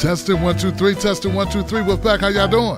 Testing 1 2 3. Testing 1 2 3. We're back. How y'all doing?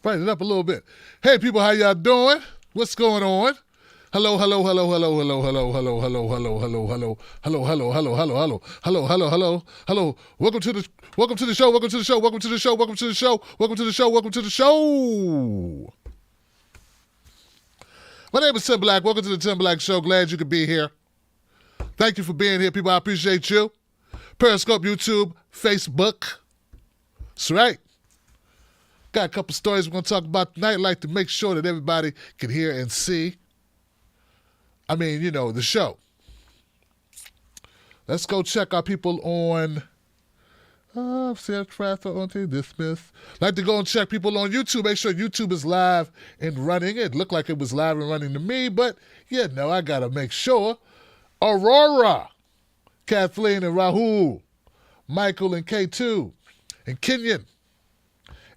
Brighten it up a little bit. Hey, people, how y'all doing? What's going on? Hello, hello, hello, hello, hello, hello, hello, hello, hello, hello, hello, hello, hello, hello, hello, hello, hello, hello, hello. Welcome to the show. Welcome to the show. Welcome to the show. Welcome to the show. Welcome to the show. Welcome to the show. My name is Tim Black. Welcome to the Tim Black Show. Glad you could be here. Thank you for being here, people. I appreciate you. Periscope, YouTube, Facebook. That's right. Got a couple stories we're going to talk about tonight. I'd like to make sure that everybody can hear and see. I mean, you know, the show. Let's go check our people on dismiss. Like to go and check people on YouTube. Make sure YouTube is live and running. It looked like it was live and running to me, but yeah, no, I got to make sure. Aurora, Kathleen and Rahul, Michael and K2, and Kenyon,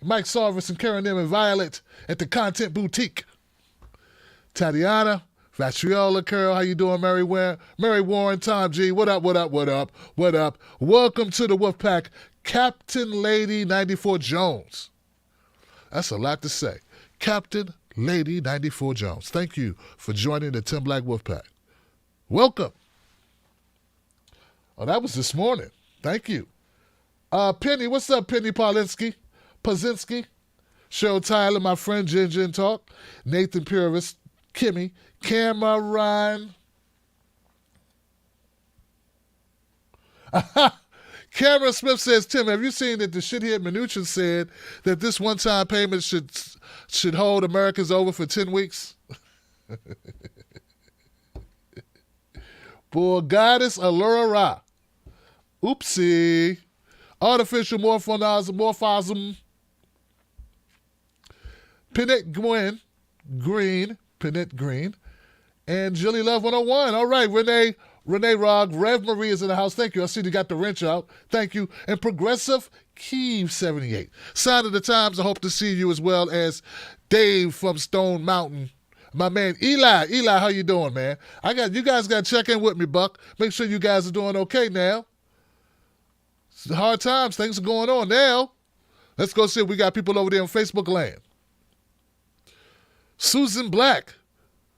Mike Sarvis and Karen M and Violet at the Content Boutique. Tatiana, Vatriola, Carol, how you doing, Mary Warren, Tom G, what up, what up, what up, what up? Welcome to the Wolfpack, Captain Lady 94 Jones. That's a lot to say. Captain Lady 94 Jones. Thank you for joining the Tim Black Wolfpack. Welcome. Oh, that was this morning. Thank you. Penny, what's up, Penny Pazinski? Cheryl Tyler, my friend, Gin Talk. Nathan Purvis, Kimmy, Cameron. Cameron Smith says, Tim, have you seen that the shithead Mnuchin said that this one-time payment should hold Americans over for 10 weeks? Poor goddess Allura. Oopsie. Artificial morphism. Pinette Green, and Jilly Love 101. All right, Renee Rogg, Rev Marie is in the house. Thank you. I see you got the wrench out. Thank you. And Progressive Keeve 78. Sign of the Times. I hope to see you as well as Dave from Stone Mountain My man Eli. Eli, how you doing, man? You guys got to check in with me, Buck. Make sure you guys are doing okay now. It's hard times. Things are going on now. Let's go see if we got people over there on Facebook land. Suzanne Black,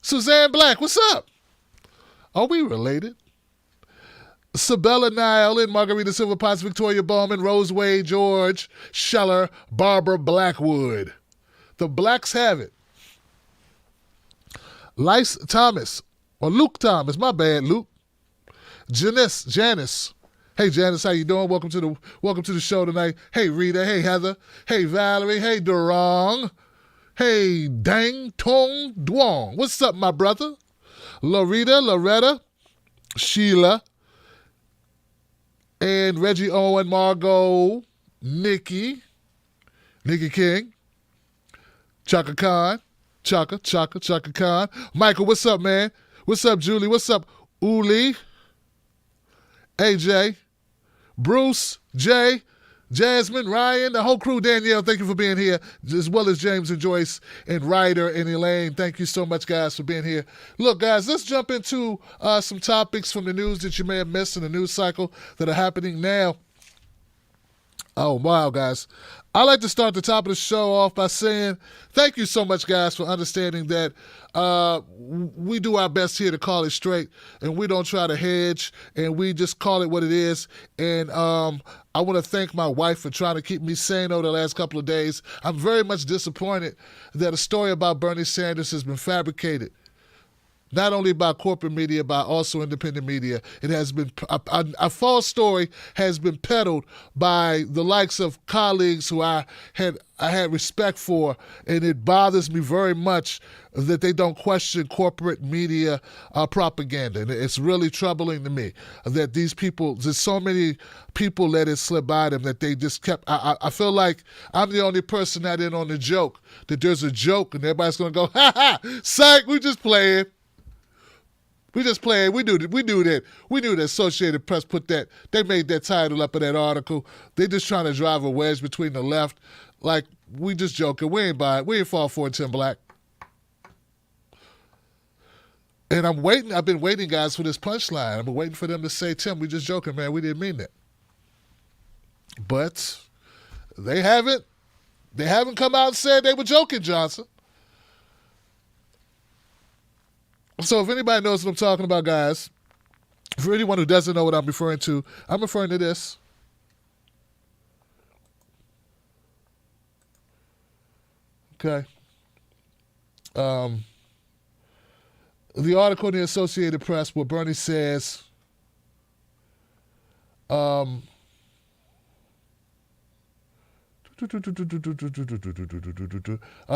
what's up? Are we related? Sabella Nile in Margarita Silver Potts, Victoria Bowman, Rose Wade, George Scheller, Barbara Blackwood. The Blacks have it. Lice Thomas, or Luke Thomas, my bad, Luke. Janice. Hey Janice, how you doing? Welcome to the show tonight. Hey Rita, hey Heather, hey Valerie, hey Durong, hey Dang Tong Duong. What's up, my brother? Loretta, Sheila, and Reggie Owen, Margot, Nikki King, Chaka Khan, Chaka Khan. Michael, what's up, man? What's up, Julie? What's up, Uli? AJ, Bruce, Jay, Jasmine, Ryan, the whole crew. Danielle, thank you for being here, as well as James and Joyce and Ryder and Elaine. Thank you so much, guys, for being here. Look, guys, let's jump into some topics from the news that you may have missed in the news cycle that are happening now. Oh, wow, guys. I like to start the top of the show off by saying thank you so much, guys, for understanding that we do our best here to call it straight, and we don't try to hedge, and we just call it what it is. And I want to thank my wife for trying to keep me sane over the last couple of days. I'm very much disappointed that a story about Bernie Sanders has been fabricated. Not only by corporate media, but also independent media. It has been a false story has been peddled by the likes of colleagues who I had respect for, and it bothers me very much that they don't question corporate media propaganda. And it's really troubling to me that there's so many people let it slip by them that they just kept. I feel like I'm the only person not in on the joke, that there's a joke and everybody's going to go, ha ha, psych, we just playing. We just playing. We knew that. We knew the Associated Press they made that title up in that article. They just trying to drive a wedge between the left. Like, we just joking. We ain't buy it. We ain't fall for it, Tim Black. And I'm waiting. I've been waiting, guys, for this punchline. I've been waiting for them to say, Tim, we just joking, man. We didn't mean that. But they haven't come out and said they were joking, Johnson. So if anybody knows what I'm talking about, guys, for anyone who doesn't know what I'm referring to this. Okay. The article in the Associated Press where Bernie says,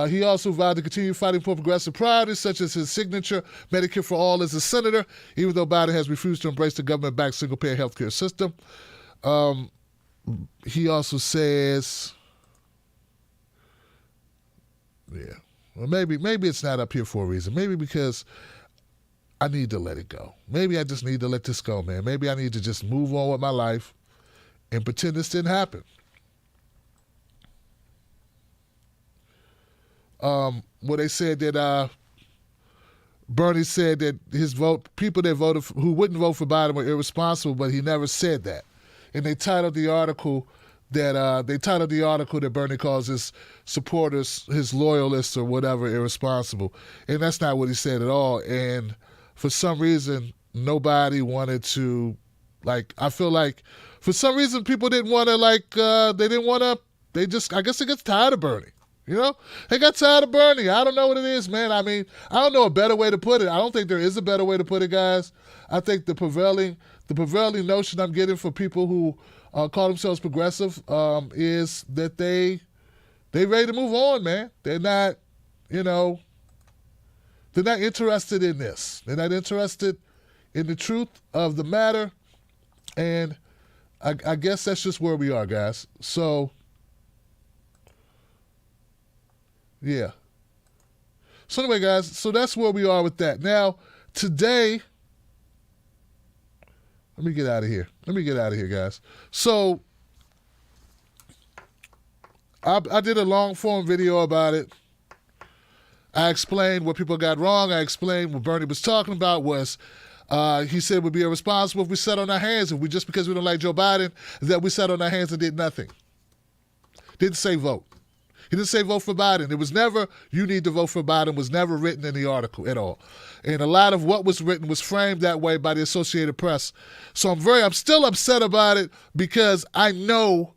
he also vowed to continue fighting for progressive priorities, such as his signature Medicare for All as a senator, even though Biden has refused to embrace the government-backed single-payer health care system. He also says, well, maybe it's not up here for a reason. Maybe because I need to let it go. Maybe I just need to let this go, man. Maybe I need to just move on with my life and pretend this didn't happen. Where they said that Bernie said that people that voted who wouldn't vote for Biden were irresponsible, but he never said that. And they titled the article that Bernie calls his supporters, his loyalists or whatever, irresponsible. And that's not what he said at all. And for some reason, nobody wanted to, I feel like for some reason people didn't want to, I guess they get tired of Bernie. You know, they got tired of Bernie. I don't know what it is, man. I mean, I don't know a better way to put it. I don't think there is a better way to put it, guys. I think the prevailing notion I'm getting for people who call themselves progressive is that they ready to move on, man. They're not, they're not interested in this. They're not interested in the truth of the matter, and I guess that's just where we are, guys. So. Yeah. So anyway, guys, so that's where we are with that. Now, today, let me get out of here, guys. So, I did a long-form video about it. I explained what people got wrong. I explained what Bernie was talking about was he said it would be irresponsible if we sat on our hands, if we just because we don't like Joe Biden, that we sat on our hands and did nothing. Didn't say vote. He didn't say vote for Biden. It was never, you need to vote for Biden, was never written in the article at all. And a lot of what was written was framed that way by the Associated Press. So I'm still upset about it because I know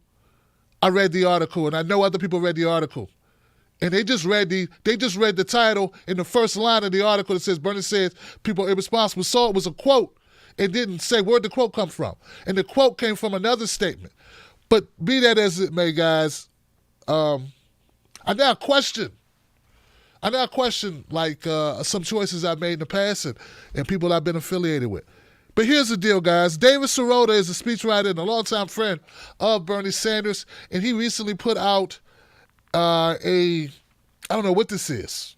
I read the article and I know other people read the article. And they just read the title in the first line of the article that says Bernie says people are irresponsible. So it was a quote. It didn't say where'd the quote come from. And the quote came from another statement. But be that as it may, guys, I now question like some choices I've made in the past and people I've been affiliated with. But here's the deal, guys. David Sirota is a speechwriter and a longtime friend of Bernie Sanders, and he recently put out I don't know what this is.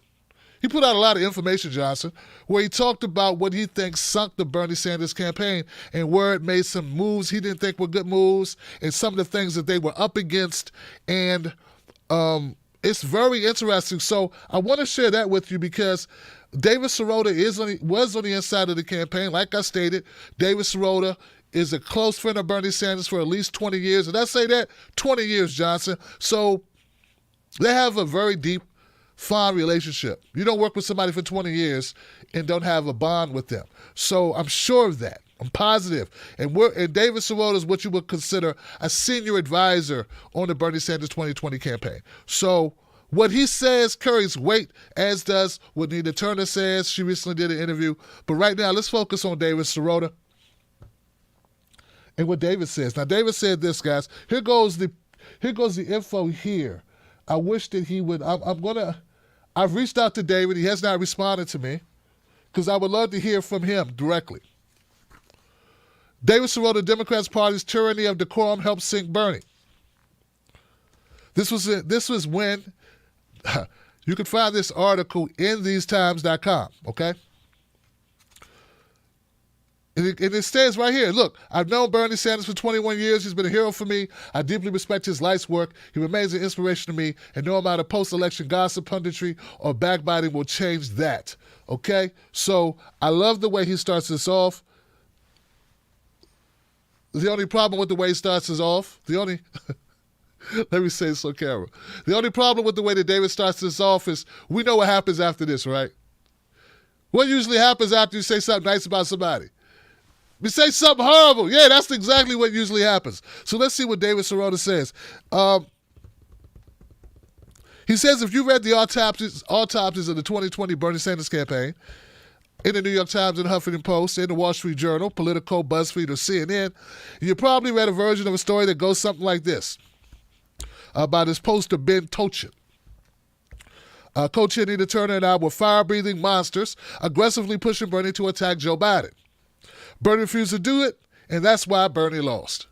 He put out a lot of information, Johnson, where he talked about what he thinks sunk the Bernie Sanders campaign and where it made some moves he didn't think were good moves and some of the things that they were up against. And it's very interesting. So I want to share that with you because David Sirota was on the inside of the campaign. Like I stated, David Sirota is a close friend of Bernie Sanders for at least 20 years. And I say that, 20 years, Johnson. So they have a very deep, fond relationship. You don't work with somebody for 20 years and don't have a bond with them. So I'm sure of that. I'm positive. And David Sirota is what you would consider a senior advisor on the Bernie Sanders 2020 campaign. So what he says carries weight, as does what Nina Turner says. She recently did an interview. But right now, let's focus on David Sirota and what David says. Now, David said this, guys. Here goes the info here. I wish that he would. I've reached out to David. He has not responded to me because I would love to hear from him directly. David Sirota, Democrats Party's tyranny of decorum helped sink Bernie. This was when you can find this article in thesetimes.com, okay? And it says right here, look, I've known Bernie Sanders for 21 years. He's been a hero for me. I deeply respect his life's work. He remains an inspiration to me, and no amount of post-election gossip, punditry, or backbiting will change that, okay? So I love the way he starts this off. The only problem with the way he starts this off, let me say this on camera. The only problem with the way that David starts this off is we know what happens after this, right? What usually happens after you say something nice about somebody? You say something horrible. Yeah, that's exactly what usually happens. So let's see what David Sirota says. He says if you read the autopsies of the 2020 Bernie Sanders campaign in the New York Times and Huffington Post, in the Wall Street Journal, Politico, BuzzFeed, or CNN, you probably read a version of a story that goes something like this about his poster Ben Tochin. Co-chair Nina Turner and I were fire-breathing monsters aggressively pushing Bernie to attack Joe Biden. Bernie refused to do it, and that's why Bernie lost.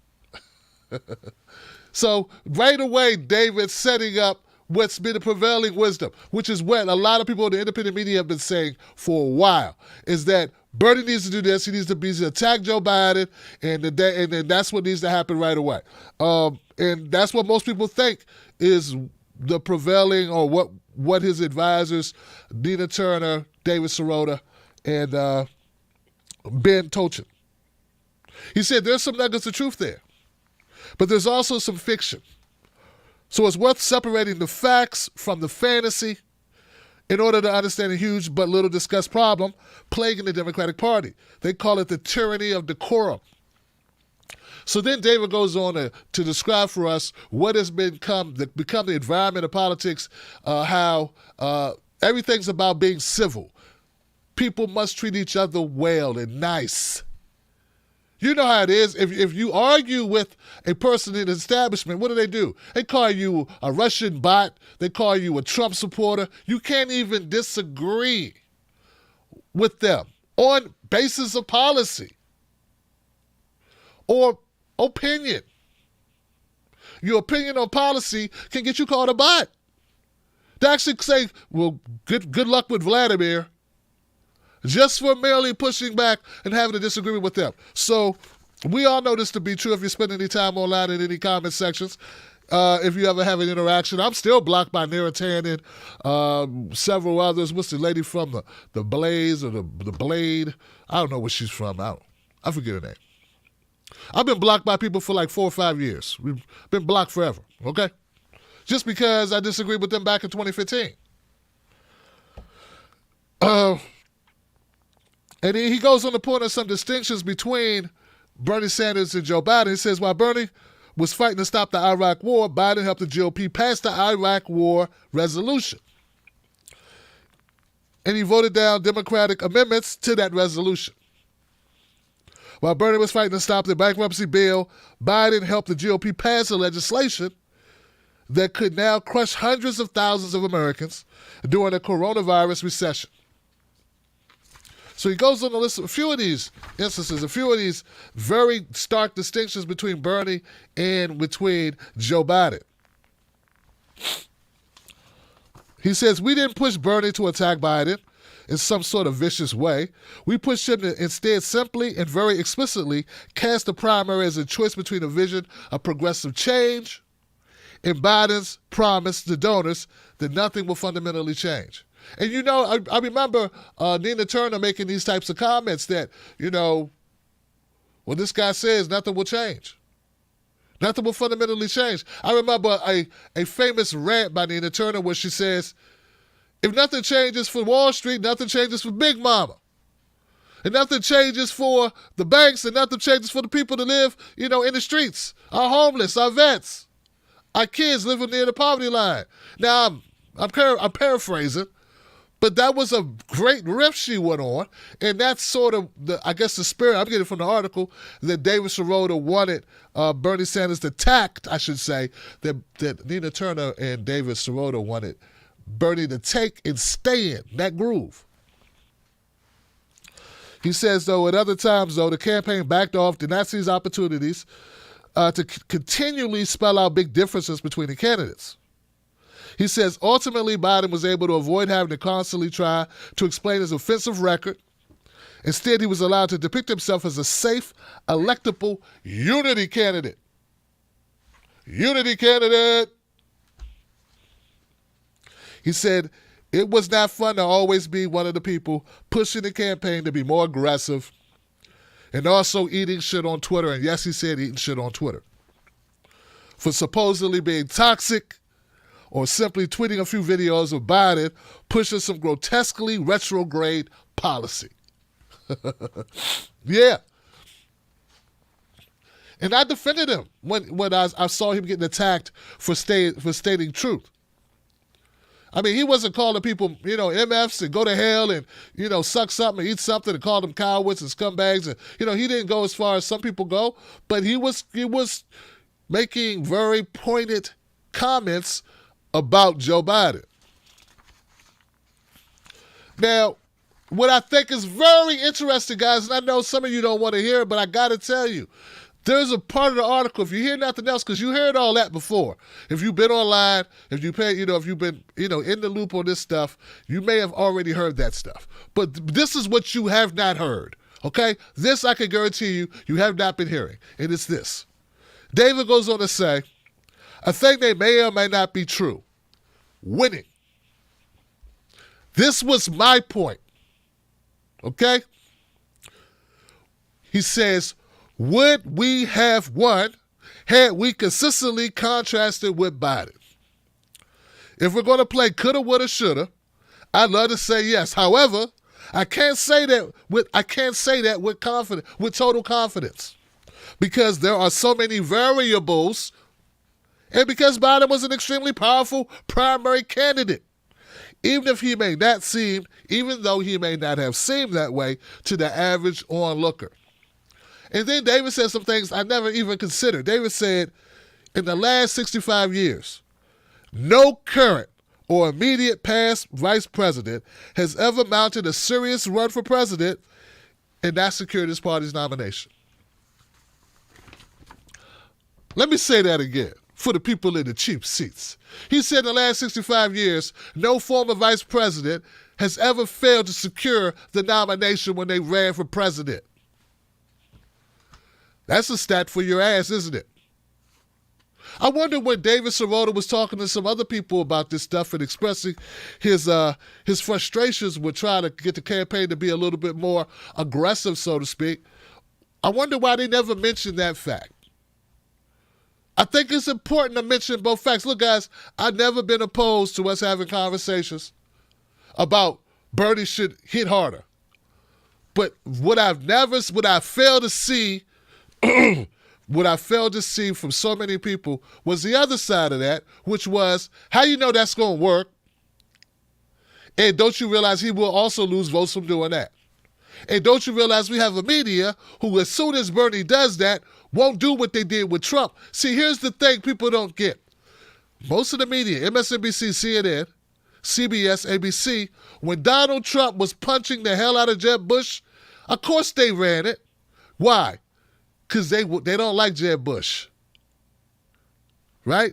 So right away, David's setting up what's been the prevailing wisdom, which is what a lot of people in the independent media have been saying for a while, is that Bernie needs to do this. He needs to attack Joe Biden, and that's what needs to happen right away. And that's what most people think is the prevailing, or what his advisors, Nina Turner, David Sirota, and Ben Tochin. He said there's some nuggets of truth there, but there's also some fiction. So it's worth separating the facts from the fantasy in order to understand a huge but little discussed problem plaguing the Democratic Party. They call it the tyranny of decorum. So then David goes on to describe for us what has become the environment of politics, how everything's about being civil. People must treat each other well and nice. You know how it is. If you argue with a person in the establishment, what do? They call you a Russian bot. They call you a Trump supporter. You can't even disagree with them on basis of policy or opinion. Your opinion on policy can get you called a bot. They actually say, well, good luck with Vladimir, just for merely pushing back and having a disagreement with them. So we all know this to be true if you spend any time online in any comment sections. if you ever have an interaction. I'm still blocked by Nira Tannen, several others. What's the lady from the Blaze or the Blade? I don't know where she's from. I forget her name. I've been blocked by people for like 4 or 5 years. We've been blocked forever, okay? Just because I disagreed with them back in 2015. And he goes on to point out some distinctions between Bernie Sanders and Joe Biden. He says, while Bernie was fighting to stop the Iraq War, Biden helped the GOP pass the Iraq War resolution. And he voted down Democratic amendments to that resolution. While Bernie was fighting to stop the bankruptcy bill, Biden helped the GOP pass the legislation that could now crush hundreds of thousands of Americans during the coronavirus recession. So he goes on to list a few of these instances, a few of these very stark distinctions between Bernie and between Joe Biden. He says, we didn't push Bernie to attack Biden in some sort of vicious way. We pushed him to instead simply and very explicitly cast the primary as a choice between a vision of progressive change and Biden's promise to donors that nothing will fundamentally change. And, you know, I remember Nina Turner making these types of comments that, you know, when this guy says nothing will change. Nothing will fundamentally change. I remember a famous rant by Nina Turner where she says, if nothing changes for Wall Street, nothing changes for Big Mama. And nothing changes for the banks, and nothing changes for the people that live, you know, in the streets, our homeless, our vets, our kids living near the poverty line. Now, I'm paraphrasing, but that was a great riff she went on, and that's sort of, I guess, the spirit I'm getting from the article that David Sirota wanted Bernie Sanders to tact, I should say, that Nina Turner and David Sirota wanted Bernie to take and stay in that groove. He says, though, at other times, though, the campaign backed off, did not seize opportunities to continually spell out big differences between the candidates. He says, ultimately, Biden was able to avoid having to constantly try to explain his offensive record. Instead, he was allowed to depict himself as a safe, electable unity candidate. Unity candidate. He said, it was not fun to always be one of the people pushing the campaign to be more aggressive and also eating shit on Twitter. And yes, he said eating shit on Twitter. For supposedly being toxic or simply tweeting a few videos of Biden pushing some grotesquely retrograde policy. Yeah. And I defended him when I saw him getting attacked for stating truth. I mean, he wasn't calling people, you know, MFs and go to hell and, you know, suck something and eat something and call them cowards and scumbags. And, you know, he didn't go as far as some people go, but he was making very pointed comments about Joe Biden. Now, what I think is very interesting, guys, and I know some of you don't want to hear it, but I got to tell you, there's a part of the article, if you hear nothing else, because you heard all that before. If you've been online, if you've been, you know, in the loop on this stuff, you may have already heard that stuff. But this is what you have not heard, okay? This, I can guarantee you have not been hearing, and it's this. David goes on to say, a thing they may or may not be true. Winning. This was my point. Okay? He says, would we have won had we consistently contrasted with Biden? If we're going to play coulda, woulda, shoulda, I'd love to say yes. However, I can't say that with confidence, with total confidence, because there are so many variables. And because Biden was an extremely powerful primary candidate, even though he may not have seemed that way to the average onlooker. And then David said some things I never even considered. David said, in the last 65 years, no current or immediate past vice president has ever mounted a serious run for president and not secured his party's nomination. Let me say that again for the people in the cheap seats. He said in the last 65 years, no former vice president has ever failed to secure the nomination when they ran for president. That's a stat for your ass, isn't it? I wonder when David Sirota was talking to some other people about this stuff and expressing his frustrations with trying to get the campaign to be a little bit more aggressive, so to speak. I wonder why they never mentioned that fact. I think it's important to mention both facts. Look, guys, I've never been opposed to us having conversations about Bernie should hit harder. But what I failed to see, what I failed to see from so many people was the other side of that, which was, how you know that's going to work? And don't you realize he will also lose votes from doing that? And don't you realize we have a media who, as soon as Bernie does that, won't do what they did with Trump? See, here's the thing people don't get. Most of the media, MSNBC, CNN, CBS, ABC, when Donald Trump was punching the hell out of Jeb Bush, of course they ran it. Why? Because they don't like Jeb Bush. Right?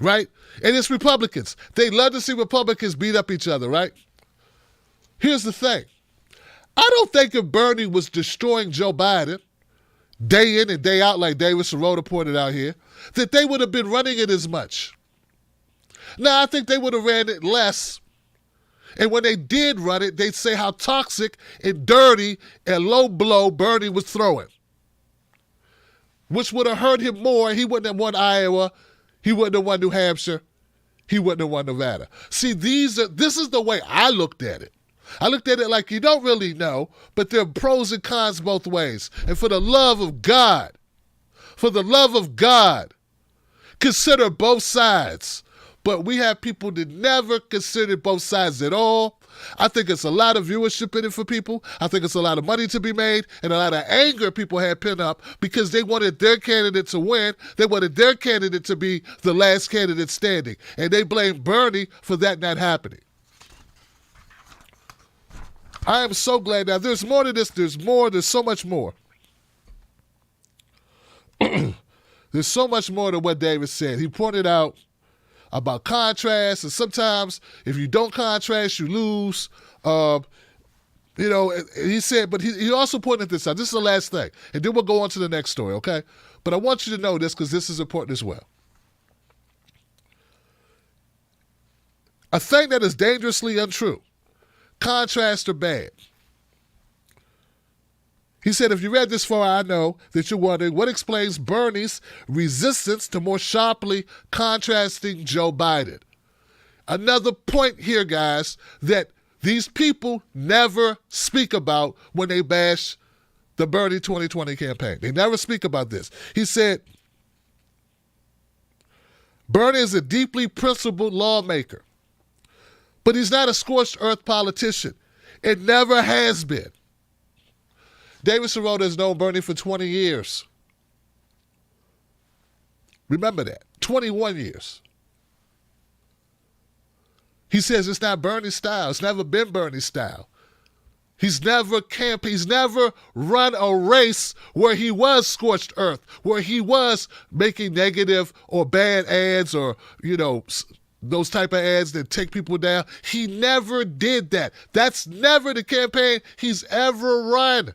Right? And it's Republicans. They love to see Republicans beat up each other, right? Here's the thing. I don't think if Bernie was destroying Joe Biden day in and day out, like David Sirota pointed out here, that they would have been running it as much. Now, I think they would have ran it less. And when they did run it, they'd say how toxic and dirty and low blow Bernie was throwing, which would have hurt him more. He wouldn't have won Iowa. He wouldn't have won New Hampshire. He wouldn't have won Nevada. See, this is the way I looked at it. I looked at it like you don't really know, but there are pros and cons both ways. And for the love of God, consider both sides. But we have people that never consider both sides at all. I think it's a lot of viewership in it for people. I think it's a lot of money to be made and a lot of anger people had pent up because they wanted their candidate to win. They wanted their candidate to be the last candidate standing. And they blame Bernie for that not happening. I am so glad. Now, there's more to this. There's so much more. There's so much more to what David said. He pointed out about contrast, and sometimes if you don't contrast, you lose. He said, but he also pointed this out. This is the last thing, and then we'll go on to the next story, okay? But I want you to know this because this is important as well. A thing that is dangerously untrue. Contrasts are bad. He said, if you read this far, I know that you're wondering what explains Bernie's resistance to more sharply contrasting Joe Biden. Another point here, guys, that these people never speak about when they bash the Bernie 2020 campaign. They never speak about this. He said, Bernie is a deeply principled lawmaker, but he's not a scorched earth politician. It never has been. David Sirota has known Bernie for 20 years. Remember that. 21 years. He says it's not Bernie's style. It's never been Bernie's style. He's never run a race where he was scorched earth, where he was making negative or bad ads or, those type of ads that take people down. He never did that. That's never the campaign he's ever run.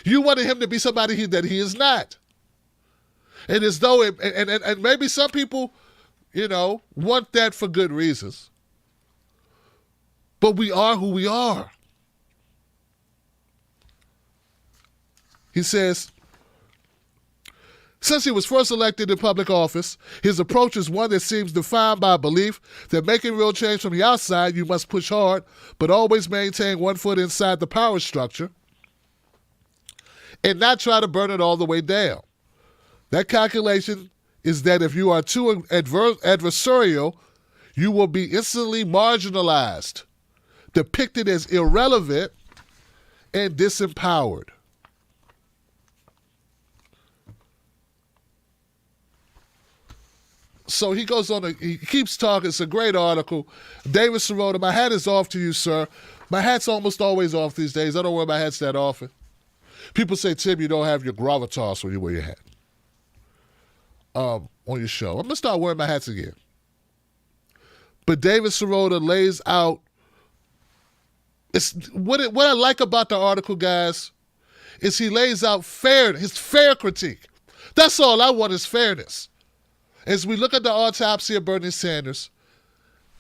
You wanted him to be somebody that he is not. And as though, and maybe some people, want that for good reasons. But we are who we are. He says, since he was first elected in public office, his approach is one that seems defined by a belief that making real change from the outside, you must push hard, but always maintain one foot inside the power structure and not try to burn it all the way down. That calculation is that if you are too adversarial, you will be instantly marginalized, depicted as irrelevant, and disempowered. So he goes on, he keeps talking. It's a great article. David Sirota, my hat is off to you, sir. My hat's almost always off these days. I don't wear my hats that often. People say, Tim, you don't have your gravitas when you wear your hat on your show. I'm going to start wearing my hats again. But David Sirota lays out, what I like about the article, guys, is he lays out his fair critique. That's all I want is fairness. As we look at the autopsy of Bernie Sanders,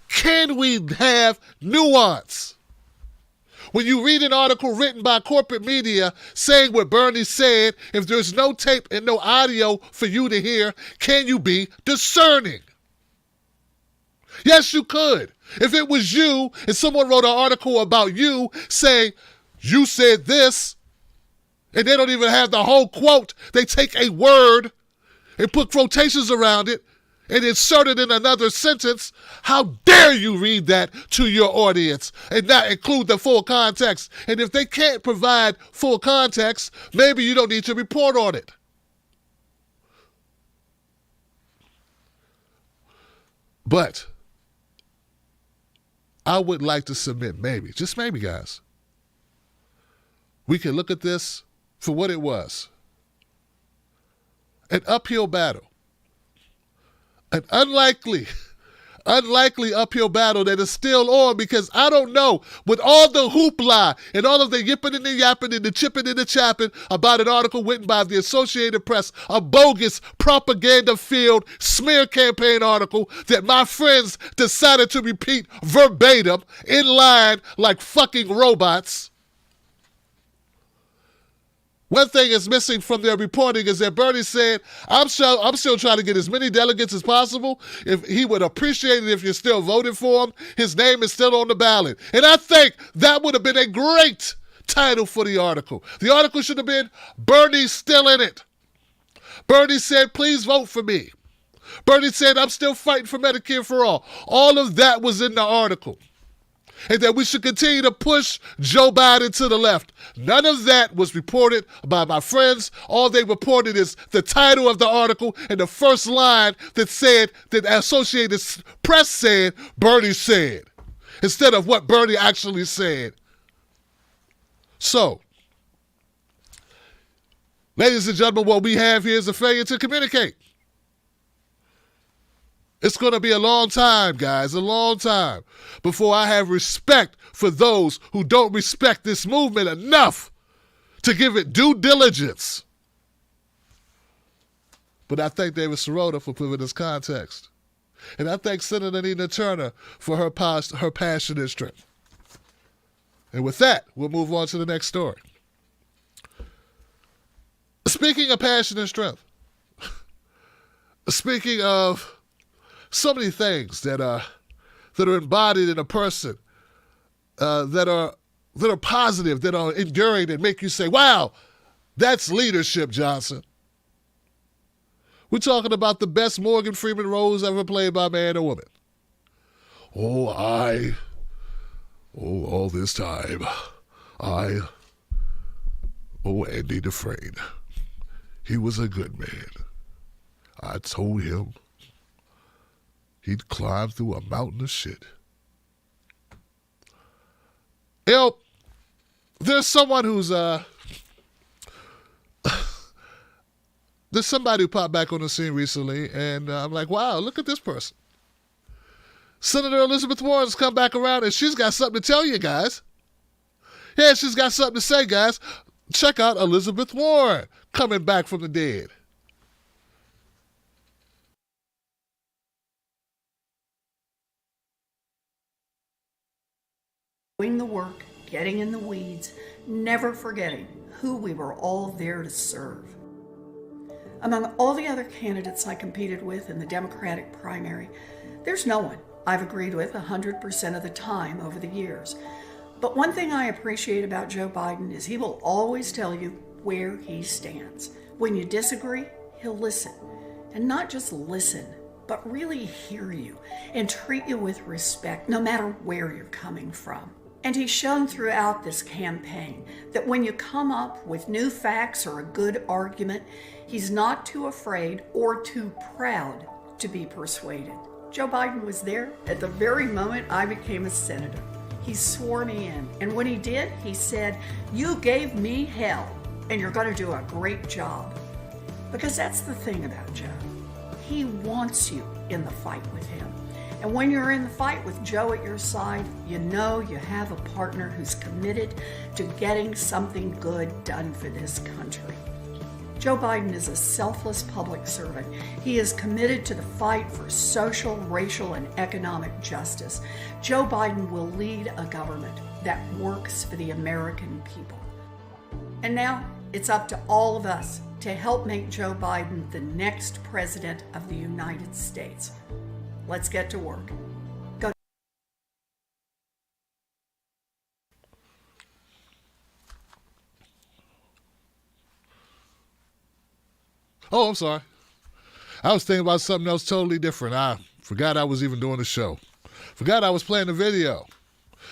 can we have nuance? When you read an article written by corporate media saying what Bernie said, if there's no tape and no audio for you to hear, can you be discerning? Yes, you could. If it was you and someone wrote an article about you saying, you said this, and they don't even have the whole quote, they take a word and put quotations around it and insert it in another sentence, how dare you read that to your audience and not include the full context? And if they can't provide full context, maybe you don't need to report on it. But I would like to submit maybe, just maybe, guys, we can look at this for what it was. An uphill battle. An unlikely uphill battle that is still on, because I don't know, with all the hoopla and all of the yipping and the yapping and the chipping and the chapping about an article written by the Associated Press, a bogus propaganda-filled smear campaign article that my friends decided to repeat verbatim in line like fucking robots. One thing is missing from their reporting is that Bernie said, I'm still trying to get as many delegates as possible. If he would appreciate it if you're still voting for him. His name is still on the ballot. And I think that would have been a great title for the article. The article should have been, Bernie's still in it. Bernie said, please vote for me. Bernie said, I'm still fighting for Medicare for all. All of that was in the article. And that we should continue to push Joe Biden to the left. None of that was reported by my friends. All they reported is the title of the article and the first line that said, that the Associated Press said, Bernie said, instead of what Bernie actually said. So, ladies and gentlemen, what we have here is a failure to communicate. It's going to be a long time, guys, a long time, before I have respect for those who don't respect this movement enough to give it due diligence. But I thank David Sirota for putting this context. And I thank Senator Nina Turner for her passion and strength. And with that, we'll move on to the next story. Speaking of passion and strength, speaking of so many things that are embodied in a person, that are positive, that are enduring, and make you say, wow, that's leadership, Johnson. We're talking about the best Morgan Freeman roles ever played by man or woman. All this time, Andy Dufresne, he was a good man. I told him he'd climb through a mountain of shit. You know, there's someone who's, there's somebody who popped back on the scene recently, and I'm like, wow, look at this person. Senator Elizabeth Warren's come back around, and she's got something to tell you guys. Yeah, she's got something to say, guys. Check out Elizabeth Warren coming back from the dead. Doing the work, getting in the weeds, never forgetting who we were all there to serve. Among all the other candidates I competed with in the Democratic primary, there's no one I've agreed with 100% of the time over the years. But one thing I appreciate about Joe Biden is he will always tell you where he stands. When you disagree, he'll listen. And not just listen, but really hear you and treat you with respect, no matter where you're coming from. And he's shown throughout this campaign that when you come up with new facts or a good argument, he's not too afraid or too proud to be persuaded. Joe Biden was there at the very moment I became a senator. He swore me in, and when he did, he said, "You gave me hell, and you're going to do a great job." Because that's the thing about Joe. He wants you in the fight with him. And when you're in the fight with Joe at your side, you know you have a partner who's committed to getting something good done for this country. Joe Biden is a selfless public servant. He is committed to the fight for social, racial, and economic justice. Joe Biden will lead a government that works for the American people. And now it's up to all of us to help make Joe Biden the next president of the United States. Let's get to work. Go. Oh, I'm sorry. I was thinking about something else totally different. I forgot I was even doing the show. Forgot I was playing the video.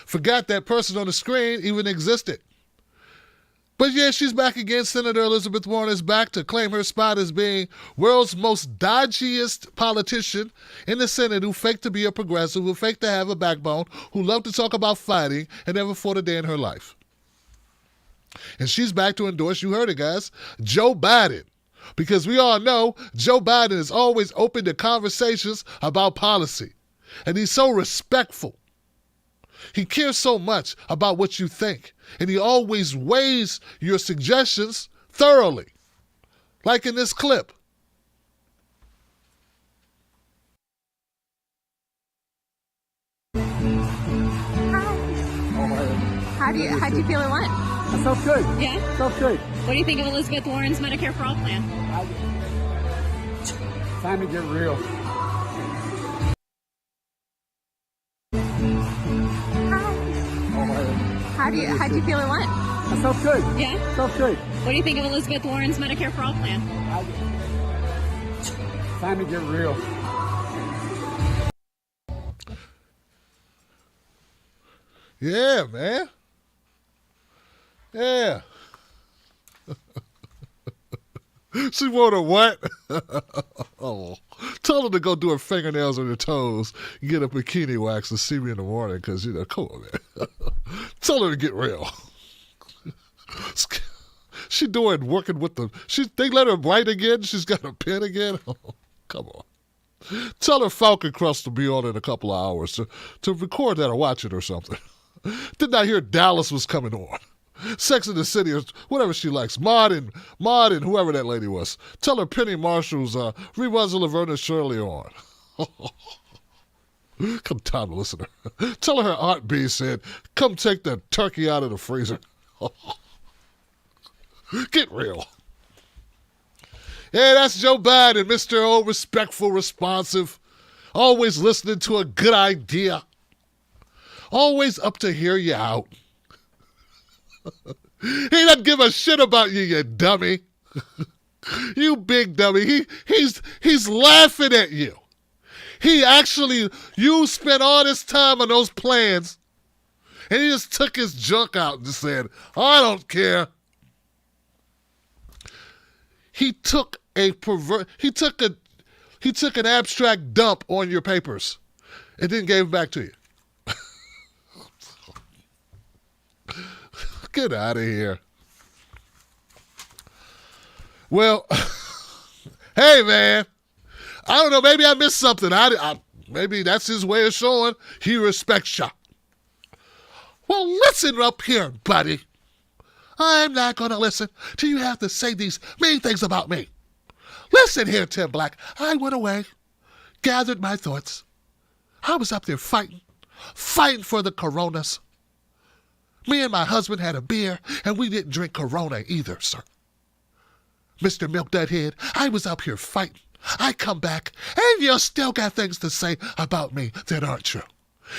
Forgot that person on the screen even existed. But yeah, she's back again. Senator Elizabeth Warren is back to claim her spot as being world's most dodgiest politician in the Senate who faked to be a progressive, who faked to have a backbone, who loved to talk about fighting and never fought a day in her life. And she's back to endorse, you heard it guys, Joe Biden. Because we all know Joe Biden is always open to conversations about policy. And he's so respectful. He cares so much about what you think. And he always weighs your suggestions thoroughly. Like in this clip. How do you feel it went? That felt good. Yeah? Felt good. What do you think of Elizabeth Warren's Medicare for All plan? Time to get real. How do you feel it went? That felt good. Yeah? Felt good. What do you think of Elizabeth Warren's Medicare for All plan? Time to get real. Yeah, man. Yeah. She wanted what? Oh, tell her to go do her fingernails on her toes, get a bikini wax and see me in the morning because, you know, come on, man. Tell her to get real. She doing working with the, they let her write again? She's got a pen again? Oh, come on. Tell her Falcon Crust to be on in a couple of hours to record that or watch it or something. Didn't I hear Dallas was coming on? Sex in the City or whatever she likes. Maud and whoever that lady was. Tell her Penny Marshall's reruns of Laverne and Shirley on. Come time to listen to her. Tell her Aunt B said, come take the turkey out of the freezer. Get real. Yeah, that's Joe Biden, Mr. Old Respectful, Responsive. Always listening to a good idea. Always up to hear you out. He doesn't give a shit about you, you dummy. You big dummy. He's laughing at you. You spent all this time on those plans, and he just took his junk out and just said, I don't care. He took an abstract dump on your papers and then gave it back to you. Get out of here. Well, hey, man. I don't know. Maybe I missed something. Maybe that's his way of showing he respects you. Well, listen up here, buddy. I'm not going to listen till you have to say these mean things about me. Listen here, Tim Black. I went away, gathered my thoughts. I was up there fighting for the Coronas. Me and my husband had a beer, and we didn't drink Corona either, sir. Mr. Milk Dud Head, I was up here fighting. I come back, and you still got things to say about me that aren't true.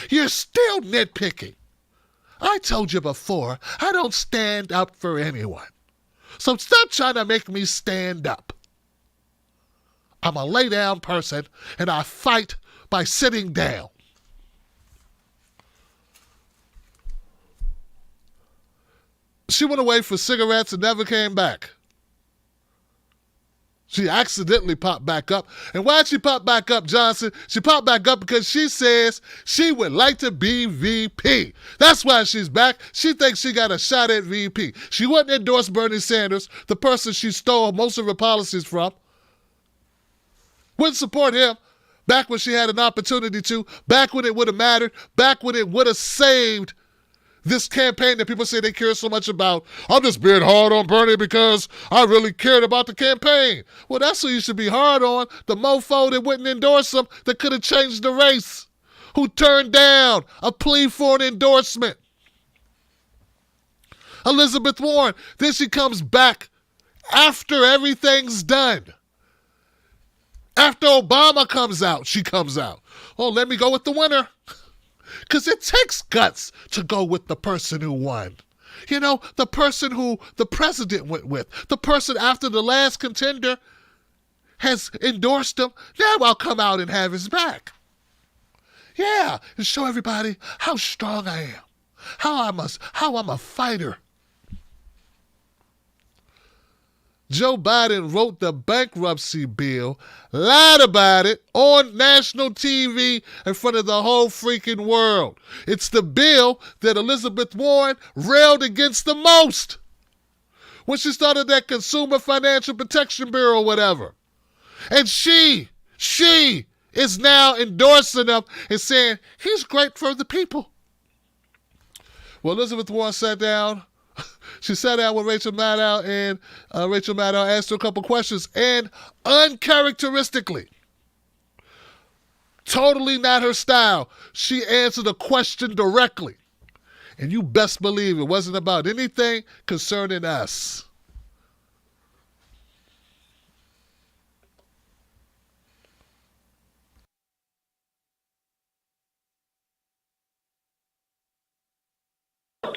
You're still nitpicking. I told you before, I don't stand up for anyone. So stop trying to make me stand up. I'm a lay-down person, and I fight by sitting down. She went away for cigarettes and never came back. She accidentally popped back up. And why'd she pop back up, Johnson? She popped back up because she says she would like to be VP. That's why she's back. She thinks she got a shot at VP. She wouldn't endorse Bernie Sanders, the person she stole most of her policies from. Wouldn't support him back when she had an opportunity to, back when it would have mattered, back when it would have saved This campaign that people say they care so much about, I'm just being hard on Bernie because I really cared about the campaign. Well, that's who you should be hard on. The mofo that wouldn't endorse him, that could have changed the race, who turned down a plea for an endorsement. Elizabeth Warren, then she comes back after everything's done. After Obama comes out, she comes out. Oh, let me go with the winner. Because it takes guts to go with the person who won. You know, the person who the president went with. The person after the last contender has endorsed him. Now I'll come out and have his back. Yeah, and show everybody how strong I am. How I'm a fighter. Joe Biden wrote the bankruptcy bill, lied about it on national TV in front of the whole freaking world. It's the bill that Elizabeth Warren railed against the most when she started that Consumer Financial Protection Bureau or whatever. And she is now endorsing him and saying he's great for the people. Well, Elizabeth Warren sat down. She sat down with Rachel Maddow, and Rachel Maddow asked her a couple questions, and uncharacteristically, totally not her style, she answered a question directly. And you best believe it wasn't about anything concerning us.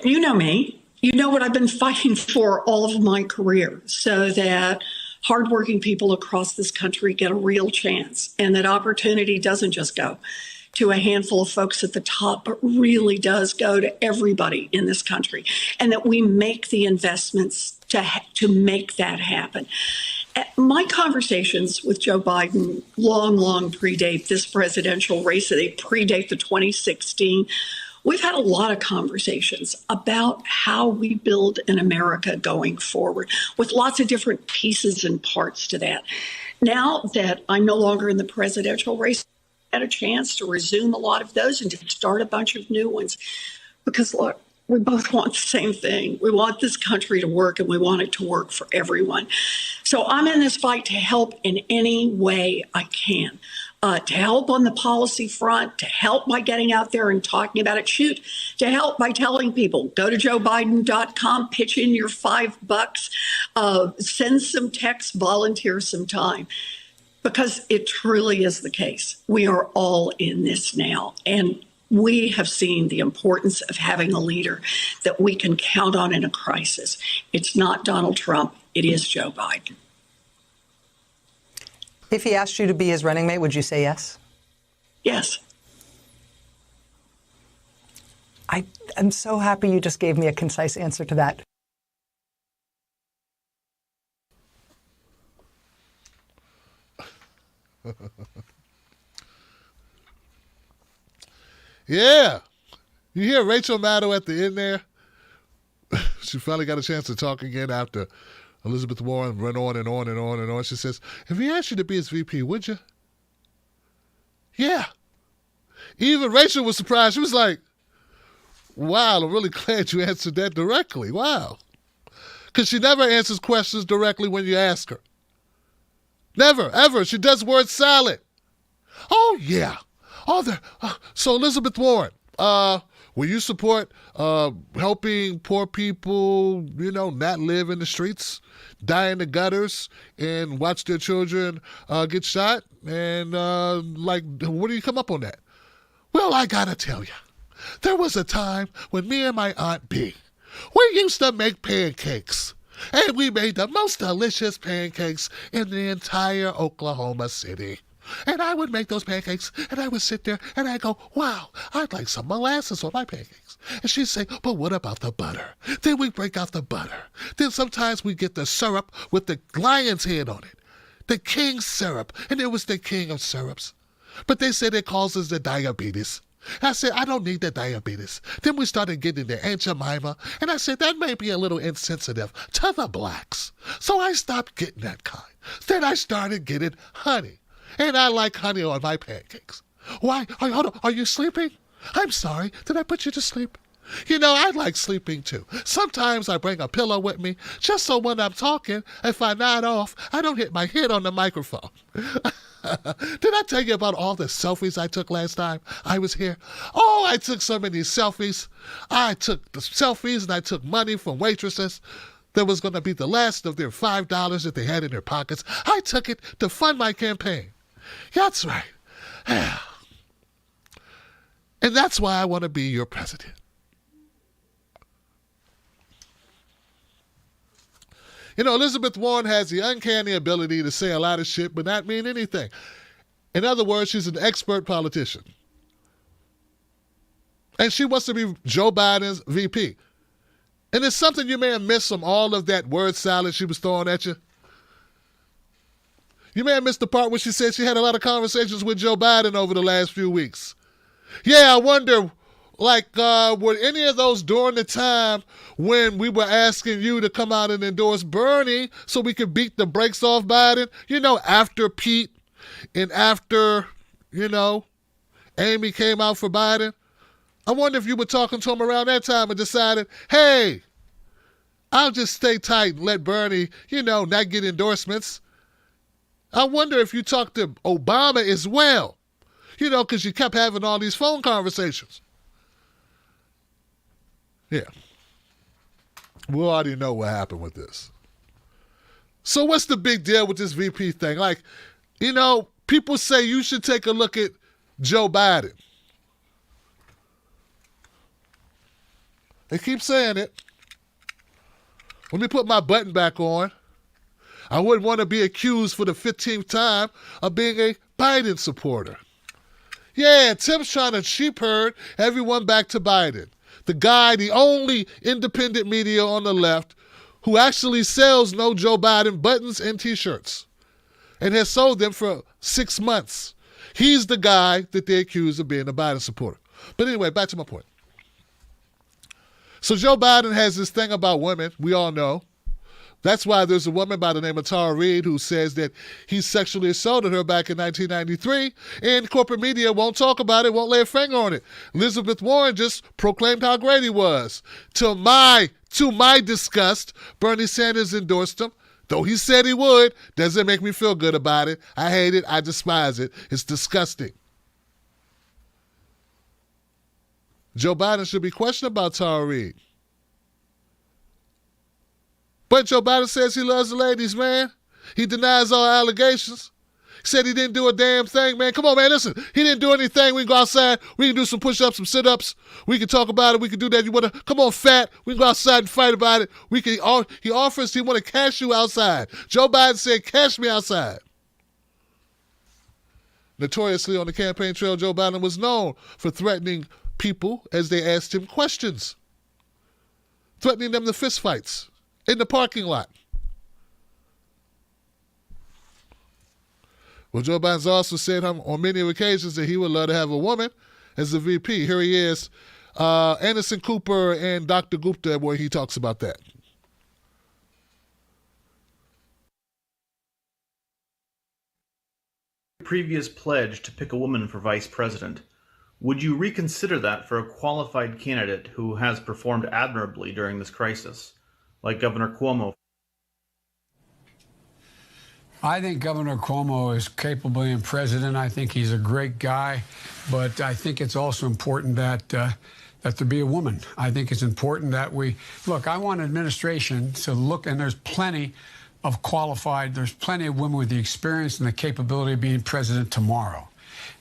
You know me. You know what I've been fighting for all of my career, so that hardworking people across this country get a real chance, and that opportunity doesn't just go to a handful of folks at the top, but really does go to everybody in this country, and that we make the investments to make that happen. My conversations with Joe Biden long predate this presidential race. They predate the 2016. We've had a lot of conversations about how we build an America going forward, with lots of different pieces and parts to that. Now that I'm no longer in the presidential race, I had a chance to resume a lot of those and to start a bunch of new ones. Because look, we both want the same thing. We want this country to work, and we want it to work for everyone. So I'm in this fight to help in any way I can. To help on the policy front, to help by getting out there and talking about it, shoot, to help by telling people, go to joebiden.com, pitch in your $5, send some texts, volunteer some time, because it truly is the case. We are all in this now, and we have seen the importance of having a leader that we can count on in a crisis. It's not Donald Trump, it is Joe Biden. If he asked you to be his running mate, would you say yes? Yes. I'm so happy you just gave me a concise answer to that. Yeah. You hear Rachel Maddow at the end there? She finally got a chance to talk again after Elizabeth Warren ran on and on and on and on. She says, if he asked you to be his VP, would you? Yeah. Even Rachel was surprised. She was like, wow, I'm really glad you answered that directly. Wow. Because she never answers questions directly when you ask her. Never, ever. She does word salad. Oh, yeah. So Elizabeth Warren, will you support helping poor people, not live in the streets, die in the gutters, and watch their children get shot? And, what do you come up on that? Well, I gotta tell you, there was a time when me and my Aunt B, we used to make pancakes. And we made the most delicious pancakes in the entire Oklahoma City. And I would make those pancakes, and I would sit there, and I'd go, wow, I'd like some molasses on my pancakes. And she'd say, but what about the butter? Then we break out the butter. Then sometimes we get the syrup with the lion's head on it, the king syrup, and it was the king of syrups. But they said it causes the diabetes. I said, I don't need the diabetes. Then we started getting the Aunt Jemima, and I said, that may be a little insensitive to the blacks. So I stopped getting that kind. Then I started getting honey. And I like honey on my pancakes. Why? Hold on. Are you sleeping? I'm sorry. Did I put you to sleep? You know, I like sleeping too. Sometimes I bring a pillow with me just so when I'm talking, if I nod off, I don't hit my head on the microphone. Did I tell you about all the selfies I took last time I was here? Oh, I took so many selfies. I took the selfies and I took money from waitresses that was going to be the last of their $5 that they had in their pockets. I took it to fund my campaign. That's right. And that's why I want to be your president. You know, Elizabeth Warren has the uncanny ability to say a lot of shit but not mean anything. In other words, she's an expert politician. And she wants to be Joe Biden's VP. And it's something you may have missed from all of that word salad she was throwing at you. You may have missed the part where she said she had a lot of conversations with Joe Biden over the last few weeks. Yeah, I wonder, were any of those during the time when we were asking you to come out and endorse Bernie so we could beat the brakes off Biden? You know, after Pete and after, Amy came out for Biden. I wonder if you were talking to him around that time and decided, hey, I'll just stay tight and let Bernie, not get endorsements. I wonder if you talked to Obama as well, because you kept having all these phone conversations. Yeah. We already know what happened with this. So what's the big deal with this VP thing? People say you should take a look at Joe Biden. They keep saying it. Let me put my button back on. I wouldn't want to be accused for the 15th time of being a Biden supporter. Yeah, Tim's trying to sheep herd everyone back to Biden. The guy, the only independent media on the left who actually sells no Joe Biden buttons and T-shirts and has sold them for 6 months. He's the guy that they accuse of being a Biden supporter. But anyway, back to my point. So Joe Biden has this thing about women, we all know. That's why there's a woman by the name of Tara Reid who says that he sexually assaulted her back in 1993, and corporate media won't talk about it, won't lay a finger on it. Elizabeth Warren just proclaimed how great he was. To my disgust, Bernie Sanders endorsed him. Though he said he would, doesn't make me feel good about it. I hate it. I despise it. It's disgusting. Joe Biden should be questioned about Tara Reid. But Joe Biden says he loves the ladies, man. He denies all allegations. He said he didn't do a damn thing, man. Come on, man, listen. He didn't do anything. We can go outside. We can do some push-ups, some sit-ups. We can talk about it. We can do that. You want to, come on, fat. We can go outside and fight about it. He offers, he want to cash you outside. Joe Biden said, cash me outside. Notoriously on the campaign trail, Joe Biden was known for threatening people as they asked him questions. Threatening them to fistfights in the parking lot. Well, Joe Biden's also said on many occasions that he would love to have a woman as a VP. Here he is, Anderson Cooper and Dr. Gupta, where he talks about that. Previous pledge to pick a woman for vice president. Would you reconsider that for a qualified candidate who has performed admirably during this crisis, like Governor Cuomo? I think Governor Cuomo is capable of being president. I think he's a great guy, but I think it's also important that there be a woman. I think it's important that I want administration to look, and there's plenty of women with the experience and the capability of being president tomorrow.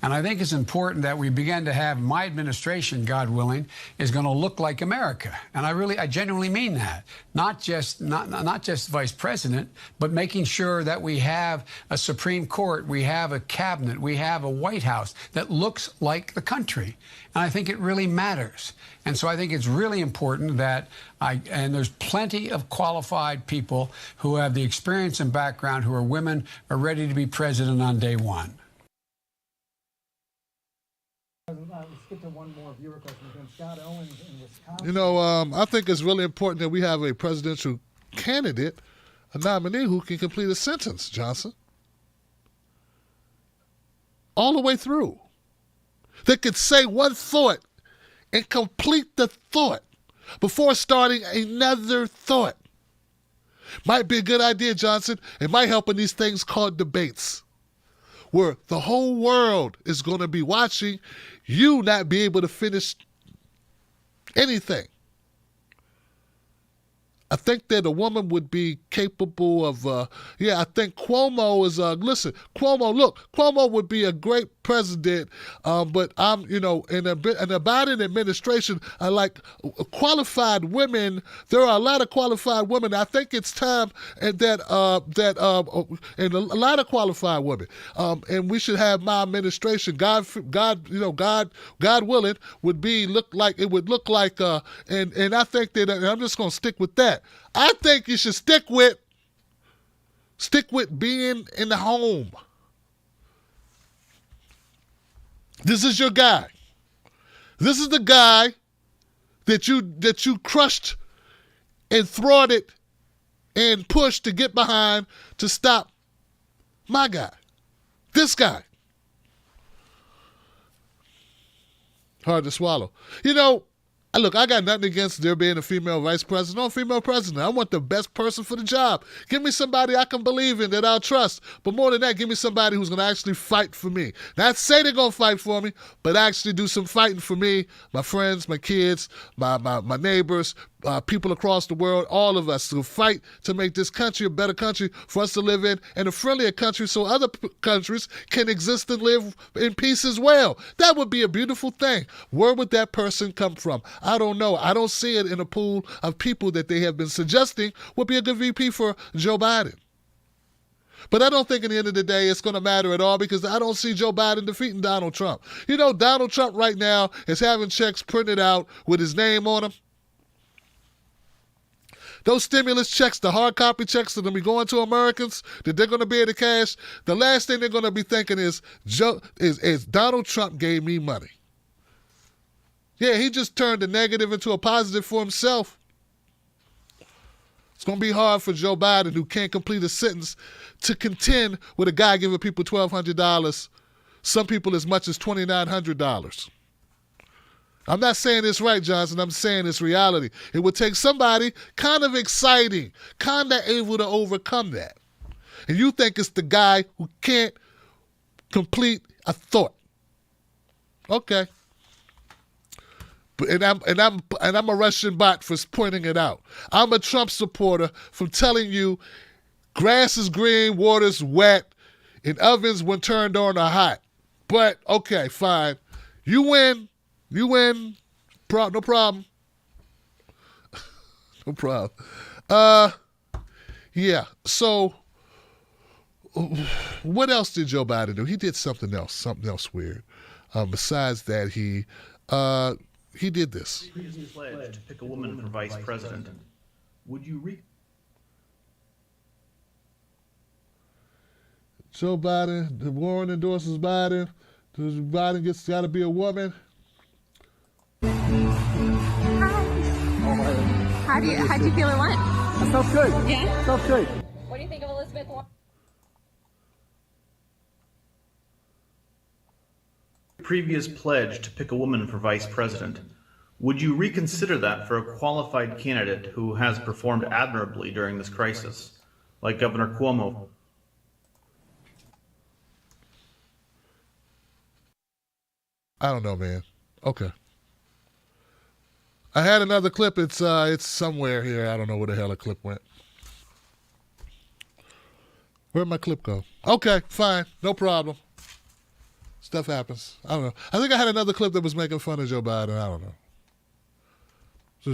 And I think it's important that we begin to have my administration, God willing, is going to look like America. And I genuinely mean that. Not just vice president, but making sure that we have a Supreme Court, we have a cabinet, we have a White House that looks like the country. And I think it really matters. And so I think it's really important that and there's plenty of qualified people who have the experience and background, who are women, are ready to be president on day one. Let's get to one more viewer question from Scott Owens in Wisconsin. I think it's really important that we have a presidential candidate, a nominee who can complete a sentence, Johnson. All the way through. That could say one thought and complete the thought before starting another thought. Might be a good idea, Johnson. It might help in these things called debates, where the whole world is going to be watching you not be able to finish anything. I think that a woman would be capable of, I think Cuomo is, Cuomo would be a great president, but in the Biden administration, I like qualified women. There are a lot of qualified women. I think it's time and and a lot of qualified women, and we should have my administration. God willing, would look like, and I think that, and I'm just going to stick with that. I think you should stick with being in the home. This is your guy. This is the guy that you crushed and thwarted and pushed to get behind to stop my guy. This guy. Hard to swallow. Look, I got nothing against there being a female vice president or female president. I want the best person for the job. Give me somebody I can believe in, that I'll trust. But more than that, give me somebody who's going to actually fight for me. Not say they're going to fight for me, but actually do some fighting for me, my friends, my kids, my neighbors, people across the world, all of us, to fight to make this country a better country for us to live in, and a friendlier country so other countries can exist and live in peace as well. That would be a beautiful thing. Where would that person come from? I don't know. I don't see it in a pool of people that they have been suggesting would be a good VP for Joe Biden. But I don't think at the end of the day it's going to matter at all, because I don't see Joe Biden defeating Donald Trump. Donald Trump right now is having checks printed out with his name on them. Those stimulus checks, the hard copy checks that are going to be going to Americans, that they're going to be able to cash, the last thing they're going to be thinking is Donald Trump gave me money. Yeah, he just turned a negative into a positive for himself. It's going to be hard for Joe Biden, who can't complete a sentence, to contend with a guy giving people $1,200, some people as much as $2,900. I'm not saying it's right, Johnson. I'm saying it's reality. It would take somebody kind of exciting, kind of able to overcome that. And you think it's the guy who can't complete a thought. Okay. And I'm a Russian bot for pointing it out. I'm a Trump supporter from telling you grass is green, water's wet, and ovens when turned on are hot. But okay, fine. You win. No problem. No problem. Yeah. So what else did Joe Biden do? He did something else weird. Besides that, he did this. Previous pledge to pick a woman for vice president. Would you Joe Biden, Warren endorses Biden. Biden got to be a woman. How do you feel it went? That felt good. Yeah? Felt good. What do you think of Elizabeth Warren? previous pledge to pick a woman for vice president? Would you reconsider that for a qualified candidate who has performed admirably during this crisis, like Governor Cuomo? I don't know, man. Okay. I had another clip. It's somewhere here. I don't know where the hell the clip went. Where'd my clip go? Okay, fine. No problem. Stuff happens. I don't know. I think I had another clip that was making fun of Joe Biden. I don't know.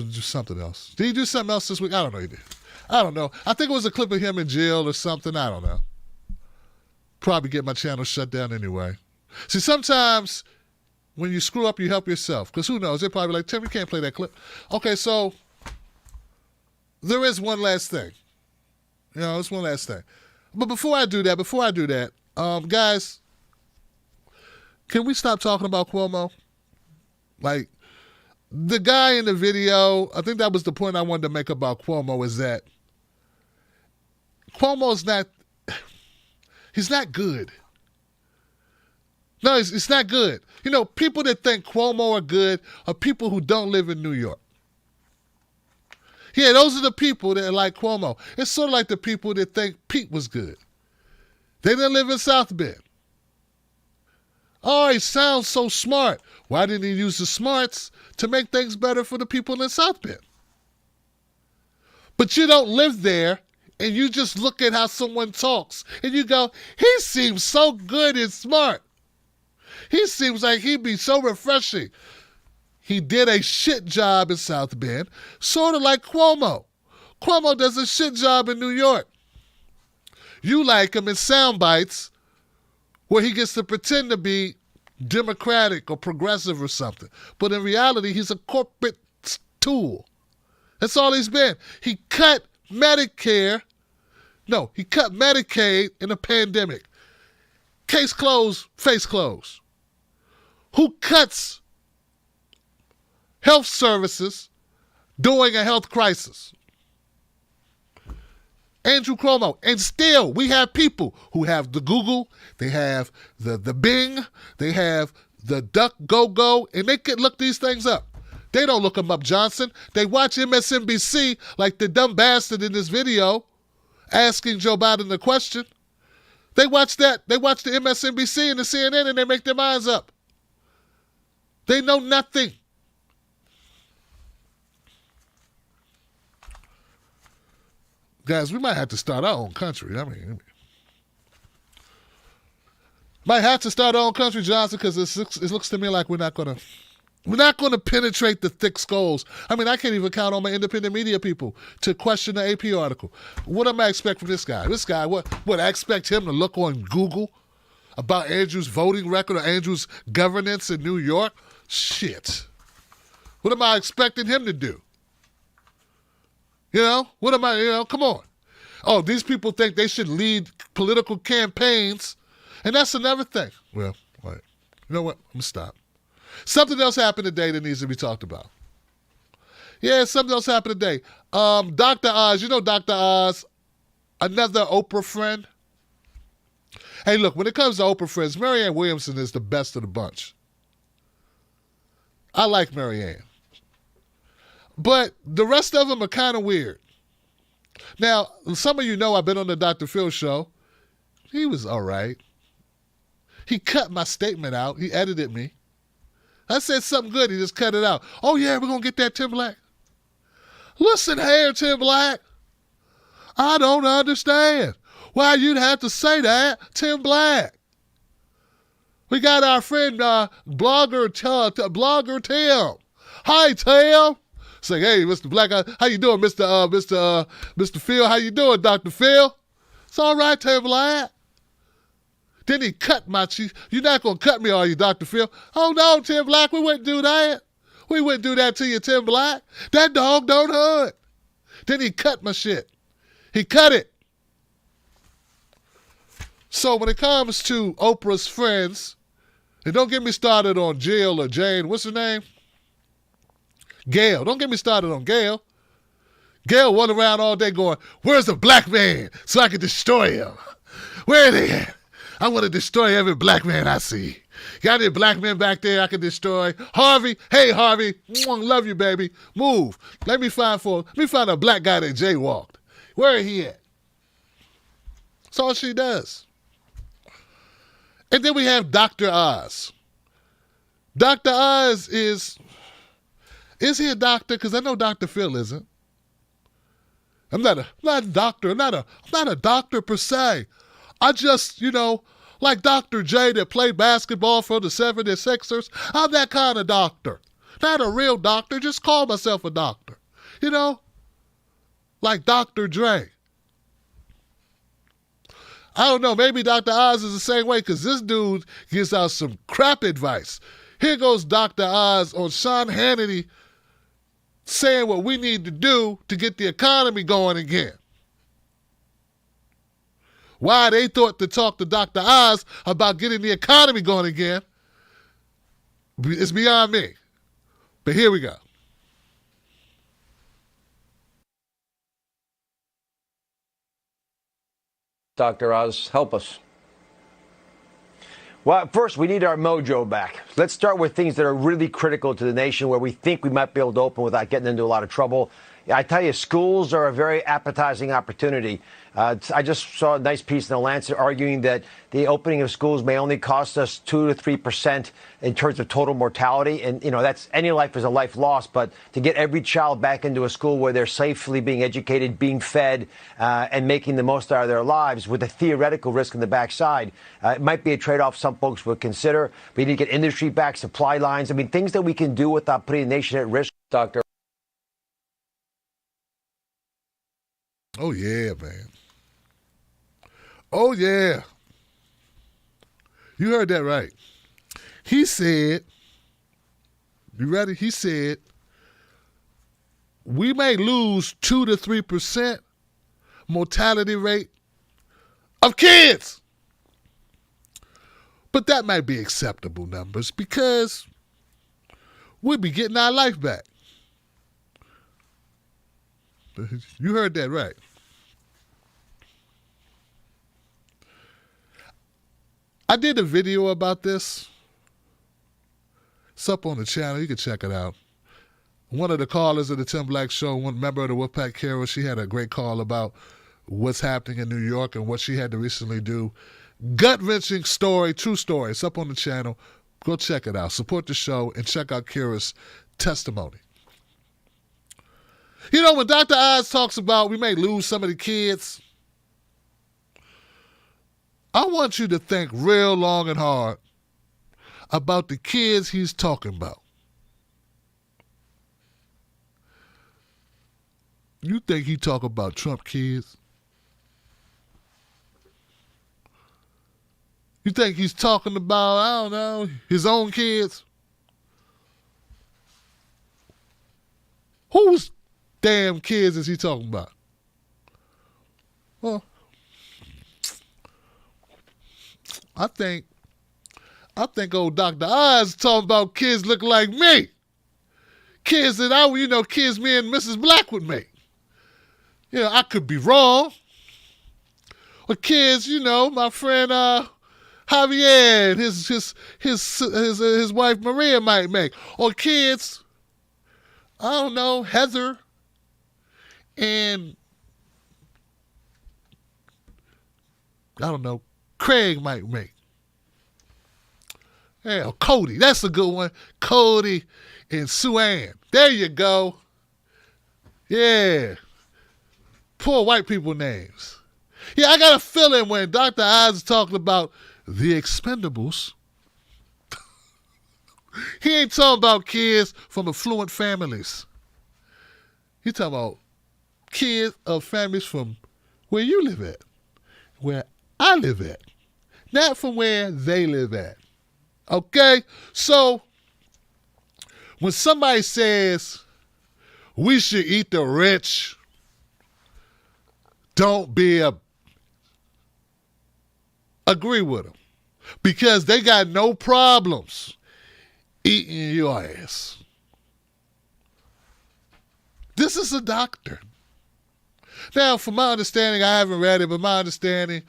Just something else. Did he do something else this week? I don't know he did. I don't know. I think it was a clip of him in jail or something. I don't know. Probably get my channel shut down anyway. See, sometimes when you screw up, you help yourself. Because who knows? They're probably like, Tim, you can't play that clip. Okay, so there is one last thing. You know, it's one last thing. But before I do that, guys, can we stop talking about Cuomo? Like, the guy in the video, I think that was the point I wanted to make about Cuomo, is that Cuomo's not, he's not good. No, it's not good. You know, people that think Cuomo are good are people who don't live in New York. Yeah, those are the people that like Cuomo. It's sort of like the people that think Pete was good. They didn't live in South Bend. Oh, he sounds so smart. Why didn't he use the smarts to make things better for the people in South Bend? But you don't live there, and you just look at how someone talks, and you go, he seems so good and smart. He seems like he'd be so refreshing. He did a shit job in South Bend, sort of like Cuomo. Cuomo does a shit job in New York. You like him in sound bites where he gets to pretend to be Democratic or progressive or something. But in reality, he's a corporate tool. That's all he's been. He cut Medicare. No, he cut Medicaid in a pandemic. Case closed, face closed. Who cuts health services during a health crisis? Andrew Cuomo. And still, we have people who have the Google, they have the Bing, they have the DuckGo, and they can look these things up. They don't look them up, Johnson. They watch MSNBC like the dumb bastard in this video asking Joe Biden the question. They watch that. They watch the MSNBC and the CNN, and they make their minds up. They know nothing. Guys, we might have to start our own country. Might have to start our own country, Johnson, because it looks to me like we're not gonna penetrate the thick skulls. I mean, I can't even count on my independent media people to question the AP article. What am I expect from this guy? This guy, what I expect him to look on Google about Andrew's voting record or Andrew's governance in New York? Shit. What am I expecting him to do? Come on. Oh, these people think they should lead political campaigns, and that's another thing. Well, wait. You know what? I'm going to stop. Something else happened today that needs to be talked about. Yeah, something else happened today. Dr. Oz, you know Dr. Oz, another Oprah friend? Hey, look, when it comes to Oprah friends, Marianne Williamson is the best of the bunch. I like Marianne. But the rest of them are kind of weird. Now, some of you know I've been on the Dr. Phil show. He was all right. He cut my statement out. He edited me. I said something good. He just cut it out. Oh, yeah, we're going to get that, Tim Black. Listen here, Tim Black. I don't understand why you'd have to say that, Tim Black. We got our friend, blogger Tim. Hi, Tim. Say, hey, Mr. Black, how you doing, Mr. Phil? How you doing, Dr. Phil? It's all right, Tim Black. Then he cut my cheek. You're not going to cut me, are you, Dr. Phil? Oh, no, Tim Black, we wouldn't do that. We wouldn't do that to you, Tim Black. That dog don't hunt. Then he cut my shit. He cut it. So when it comes to Oprah's friends, and don't get me started on Jill or Jane, what's her name? Gail. Don't get me started on Gail. Gail went around all day going, where's the black man so I can destroy him? Where are they at? I want to destroy every black man I see. Got any black men back there I can destroy? Harvey, hey Harvey, love you, baby. Move. Let me find a black guy that jaywalked. Where he at? That's all she does. And then we have Dr. Oz. Dr. Oz is he a doctor? Because I know Dr. Phil isn't. I'm not a doctor. I'm not a doctor per se. I just, like Dr. J that played basketball for the 76ers. I'm that kind of doctor. Not a real doctor. Just call myself a doctor. Like Dr. Dre. I don't know. Maybe Dr. Oz is the same way because this dude gives out some crap advice. Here goes Dr. Oz on Sean Hannity saying what we need to do to get the economy going again. Why they thought to talk to Dr. Oz about getting the economy going again is beyond me. But here we go. Dr. Oz, help us. Well, first, we need our mojo back. Let's start with things that are really critical to the nation where we think we might be able to open without getting into a lot of trouble. I tell you, schools are a very appetizing opportunity. I just saw a nice piece in The Lancet arguing that the opening of schools may only cost us 2 to 3% in terms of total mortality. And, that's any life is a life lost. But to get every child back into a school where they're safely being educated, being fed, and making the most out of their lives with a theoretical risk in the backside, it might be a trade-off some folks would consider. We need to get industry back, supply lines. I mean, things that we can do without putting the nation at risk, Doctor. Oh, yeah, man. Oh, yeah. You heard that right. He said, you ready? He said, we may lose 2 to 3% mortality rate of kids. But that might be acceptable numbers because we'll be getting our life back. You heard that right. I did a video about this. It's up on the channel. You can check it out. One of the callers of the Tim Black Show, one member of the Wolfpack Carol, she had a great call about what's happening in New York and what she had to recently do. Gut-wrenching story, true story. It's up on the channel. Go check it out. Support the show and check out Kira's testimony. When Dr. Oz talks about we may lose some of the kids, I want you to think real long and hard about the kids he's talking about. You think he talk about Trump kids? You think he's talking about, I don't know, his own kids? Whose damn kids is he talking about? Well, I think old Dr. Oz is talking about kids looking like me. Kids that kids me and Mrs. Black would make. I could be wrong. Or kids, my friend Javier and his wife Maria might make. Or kids, I don't know, Heather and I don't know, Craig might make. Yeah, Cody, that's a good one. Cody and Sue Ann. There you go. Yeah. Poor white people names. Yeah, I got a feeling when Dr. Oz is talking about the Expendables, he ain't talking about kids from affluent families. He talking about kids of families from where you live at, where I live at, not from where they live at. Okay? So, when somebody says we should eat the rich, don't agree with them. Because they got no problems eating your ass. This is a doctor. Now, from my understanding, I haven't read it, but my understanding,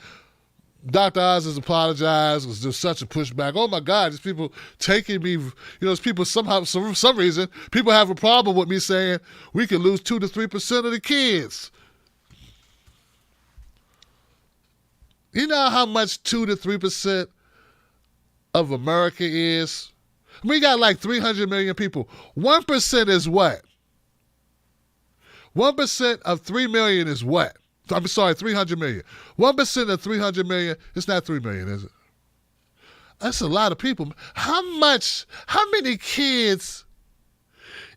Dr. Oz has apologized. It was just such a pushback. Oh my God, there's people taking me, there's people somehow, for some reason, people have a problem with me saying we could lose 2 to 3% of the kids. You know how much 2 to 3% of America is? We got like 300 million people. 1% is what? 1% of 3 million is what? I'm sorry, 300 million. 1% of 300 million, it's not 3 million, is it? That's a lot of people. How many kids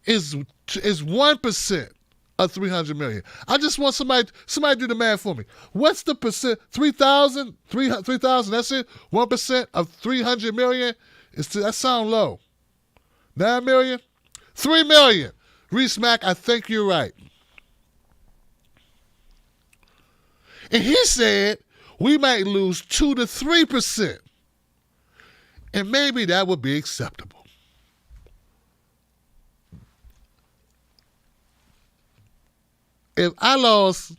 is 1% of 300 million? I just want somebody do the math for me. What's the percent? 3,000? 3,000, that's it? 1% of 300 million? That sound low. 9 million? 3 million. Reese Mack, I think you're right. And he said we might lose 2 to 3%. And maybe that would be acceptable. If I lost,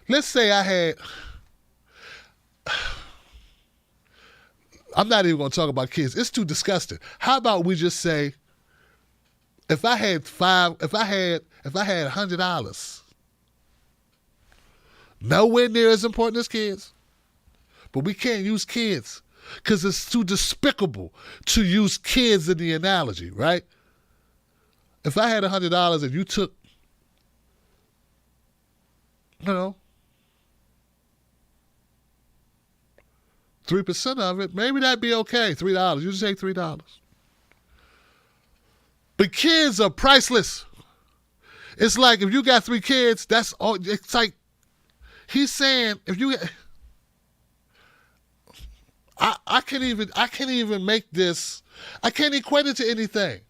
let's say I had, I'm not even going to talk about kids. It's too disgusting. How about we just say, if I had $100, nowhere near as important as kids, but we can't use kids because it's too despicable to use kids in the analogy, right? If I had $100 and you took, 3% of it, maybe that'd be okay. $3. You just take $3. But kids are priceless. It's like if you got 3 kids, that's all. It's like he's saying if you, I can't even make this. I can't equate it to anything.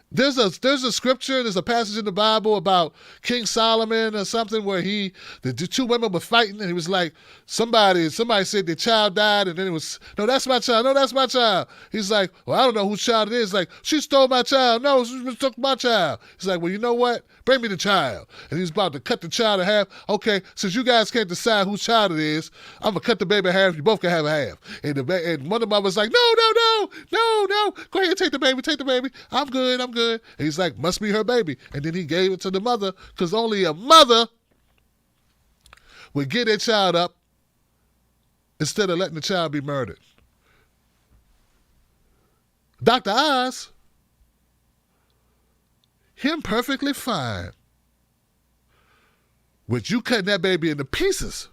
There's a scripture, there's a passage in the Bible about King Solomon or something where the 2 women were fighting and he was like, somebody said their child died and then it was, no, that's my child. He's like, well, I don't know whose child it is. Like, she stole my child. No, she took my child. He's like, well, you know what? Bring me the child. And he's about to cut the child in half. Okay, since you guys can't decide whose child it is, I'm going to cut the baby in half. You both can have a half. And one of them was like, no. Go ahead, take the baby. I'm good. And he's like, must be her baby. And then he gave it to the mother because only a mother would get their child up instead of letting the child be murdered. Dr. Oz, him perfectly fine with you cutting that baby into pieces.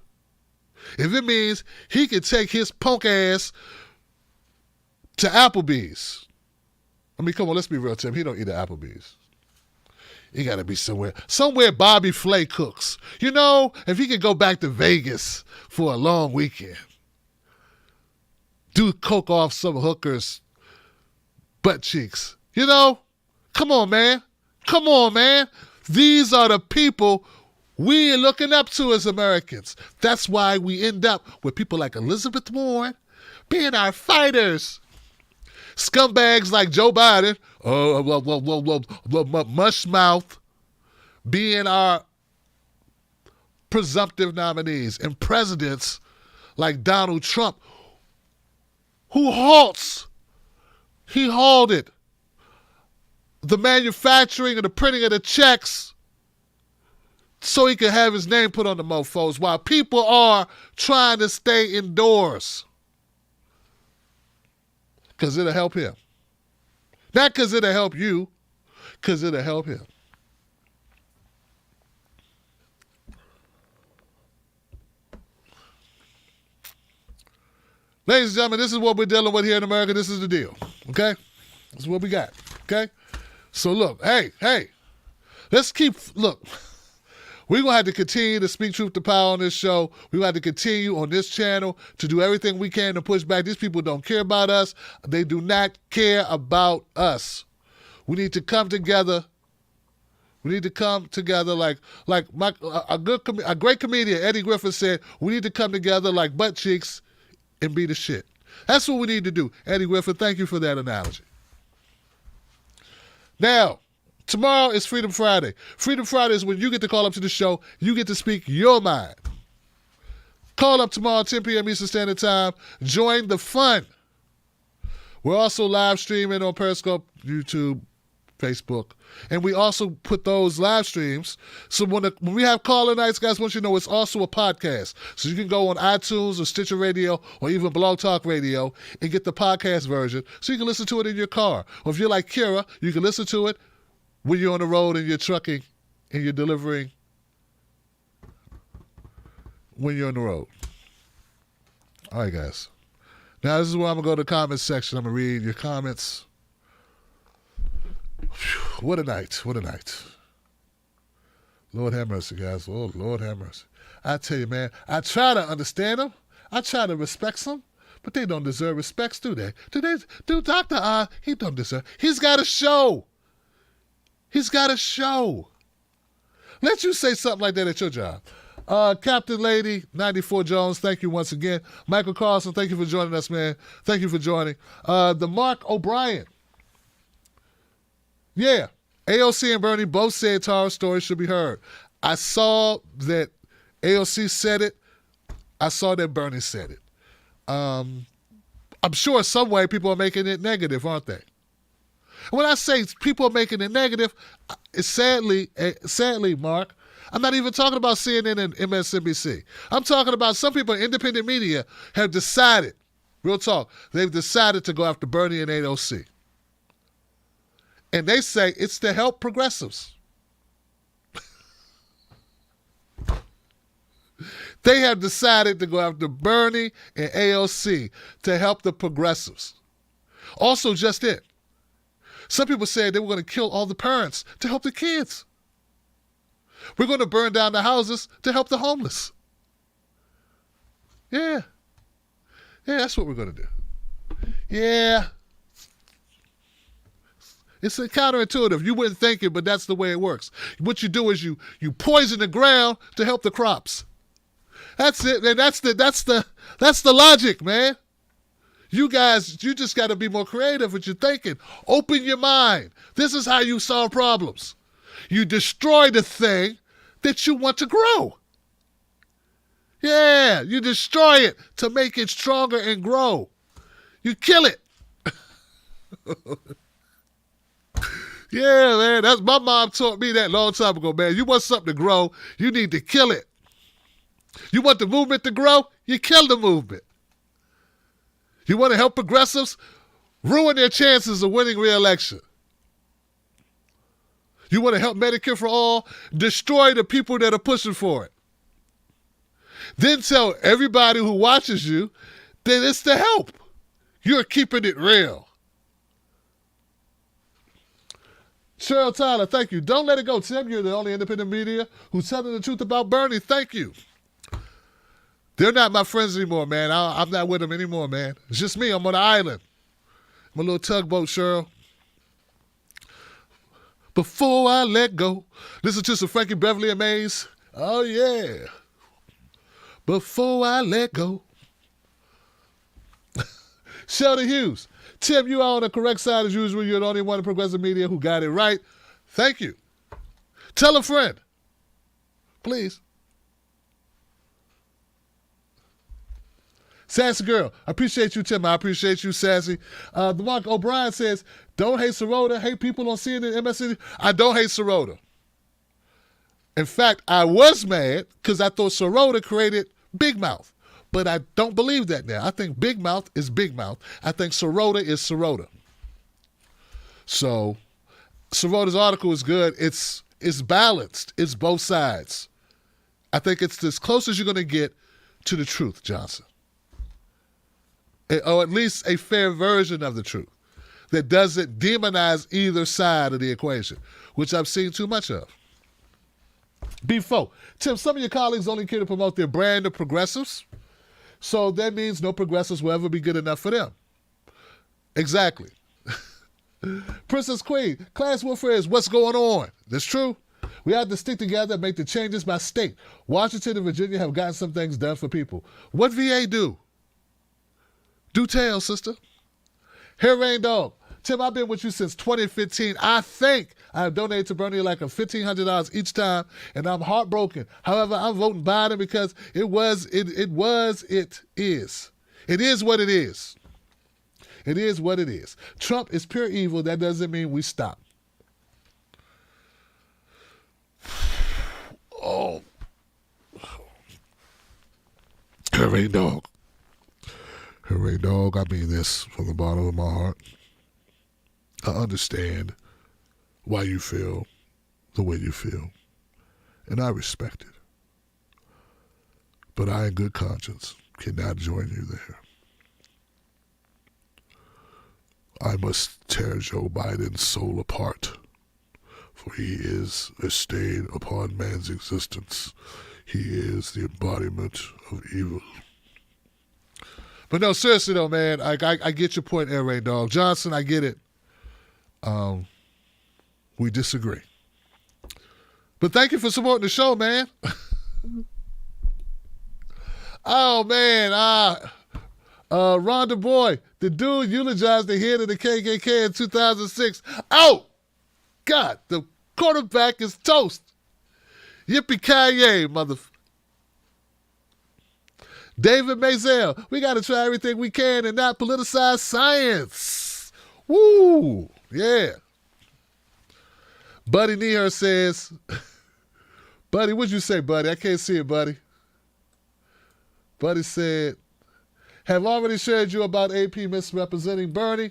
If it means he can take his punk ass to Applebee's. I mean, come on, let's be real, Tim. He don't eat at Applebee's. He got to be somewhere Bobby Flay cooks. If he could go back to Vegas for a long weekend, do coke off some hookers' butt cheeks. Come on, man. These are the people we're looking up to as Americans. That's why we end up with people like Elizabeth Warren being our fighters. Scumbags like Joe Biden, mush mouth, being our presumptive nominees, and presidents like Donald Trump, who he halted the manufacturing and the printing of the checks so he could have his name put on the mofos while people are trying to stay indoors. Because it'll help him. Not because it'll help you, because it'll help him. Ladies and gentlemen, this is what we're dealing with here in America. This is the deal, okay? This is what we got, okay? So look, hey, we're going to have to continue to speak truth to power on this show. We're going to have to continue on this channel to do everything we can to push back. These people don't care about us. They do not care about us. We need to come together. like a great comedian, Eddie Griffin, said, we need to come together like butt cheeks and be the shit. That's what we need to do. Eddie Griffin, thank you for that analogy. Now, tomorrow is Freedom Friday. Freedom Friday is when you get to call up to the show. You get to speak your mind. Call up tomorrow, 10 p.m. Eastern Standard Time. Join the fun. We're also live streaming on Periscope, YouTube, Facebook. And we also put those live streams. So when we have caller nights, guys, I want you to know it's also a podcast. So you can go on iTunes or Stitcher Radio or even Blog Talk Radio and get the podcast version so you can listen to it in your car. Or if you're like Kira, you can listen to it when you're on the road and you're trucking and you're delivering when you're on the road. All right, guys. Now, this is where I'm going to go to the comments section. I'm going to read your comments. Whew, what a night. Lord have mercy, guys. Oh, Lord have mercy. I tell you, man, I try to understand them. I try to respect them, but they don't deserve respects, do they? Do Dr. Oz, he don't deserve. He's got a show. Let you say something like that at your job. Captain Lady, 94 Jones, thank you once again. Michael Carlson, thank you for joining us, man. Thank you for joining. The Mark O'Brien. Yeah, AOC and Bernie both said Tara's story should be heard. I saw that AOC said it. I saw that Bernie said it. I'm sure some way people are making it negative, aren't they? When I say people are making it negative, it's sadly, Mark, I'm not even talking about CNN and MSNBC. I'm talking about some people in independent media have decided, real talk, they've decided to go after Bernie and AOC. And they say it's to help progressives. They have decided to go after Bernie and AOC to help the progressives. Also, just it. Some people said they were going to kill all the parents to help the kids. We're going to burn down the houses to help the homeless. Yeah. Yeah, that's what we're going to do. Yeah. It's counterintuitive. You wouldn't think it, but that's the way it works. What you do is you poison the ground to help the crops. That's it, man. That's the logic, man. You guys, you just got to be more creative with your thinking. Open your mind. This is how you solve problems. You destroy the thing that you want to grow. Yeah, you destroy it to make it stronger and grow. You kill it. Yeah, man. That's my mom taught me that a long time ago, man. You want something to grow, you need to kill it. You want the movement to grow, you kill the movement. You want to help progressives ruin their chances of winning re-election. You want to help Medicare for all, destroy the people that are pushing for it. Then tell everybody who watches you that it's to help. You're keeping it real. Cheryl Tyler, thank you. Don't let it go, Tim. You're the only independent media who's telling the truth about Bernie. Thank you. They're not my friends anymore, man. I'm not with them anymore, man. It's just me. I'm on the island. I'm a little tugboat, Cheryl. Before I let go. Listen to some Frankie Beverly and Mays. Oh, yeah. Before I let go. Sheldon Hughes. Tim, you are on the correct side as usual. You're the only one in progressive media who got it right. Thank you. Tell a friend. Please. Sassy girl, I appreciate you, Tim. I appreciate you, Sassy. Mark O'Brien says, don't hate Sirota, hate people on CNN, MSNBC. I don't hate Sirota. In fact, I was mad because I thought Sirota created Big Mouth. But I don't believe that now. I think Big Mouth is Big Mouth. I think Sirota is Sirota. So, Sirota's article is good. It's balanced. It's both sides. I think it's as close as you're going to get to the truth, Johnson. Or at least a fair version of the truth that doesn't demonize either side of the equation, which I've seen too much of. B4. Tim, some of your colleagues only care to promote their brand of progressives, so that means no progressives will ever be good enough for them. Exactly. Princess Queen, class warfare is what's going on. That's true. We have to stick together and make the changes by state. Washington and Virginia have gotten some things done for people. What VA do? Do tell, sister. Hair Rain Dog. Tim, I've been with you since 2015. I think I have donated to Bernie like $1,500 each time, and I'm heartbroken. However, I'm voting Biden because it is. It is what it is. It is what it is. Trump is pure evil. That doesn't mean we stop. Oh. Hair Rain Dog. Hooray, dog, I mean this from the bottom of my heart. I understand why you feel the way you feel, and I respect it. But I, in good conscience, cannot join you there. I must tear Joe Biden's soul apart, for he is a stain upon man's existence. He is the embodiment of evil. But no, seriously though, man, I get your point, Air Raid Dog. Johnson, I get it. We disagree. But thank you for supporting the show, man. Oh, man. Rhonda Boy, the dude eulogized the head of the KKK in 2006. Oh, God, the quarterback is toast. Yippee-ki-yay, motherfucker. David Mazel, we got to try everything we can and not politicize science. Woo, yeah. Buddy Neher says, Buddy, what'd you say, buddy? I can't see it, buddy. Buddy said, have already shared you about AP misrepresenting Bernie.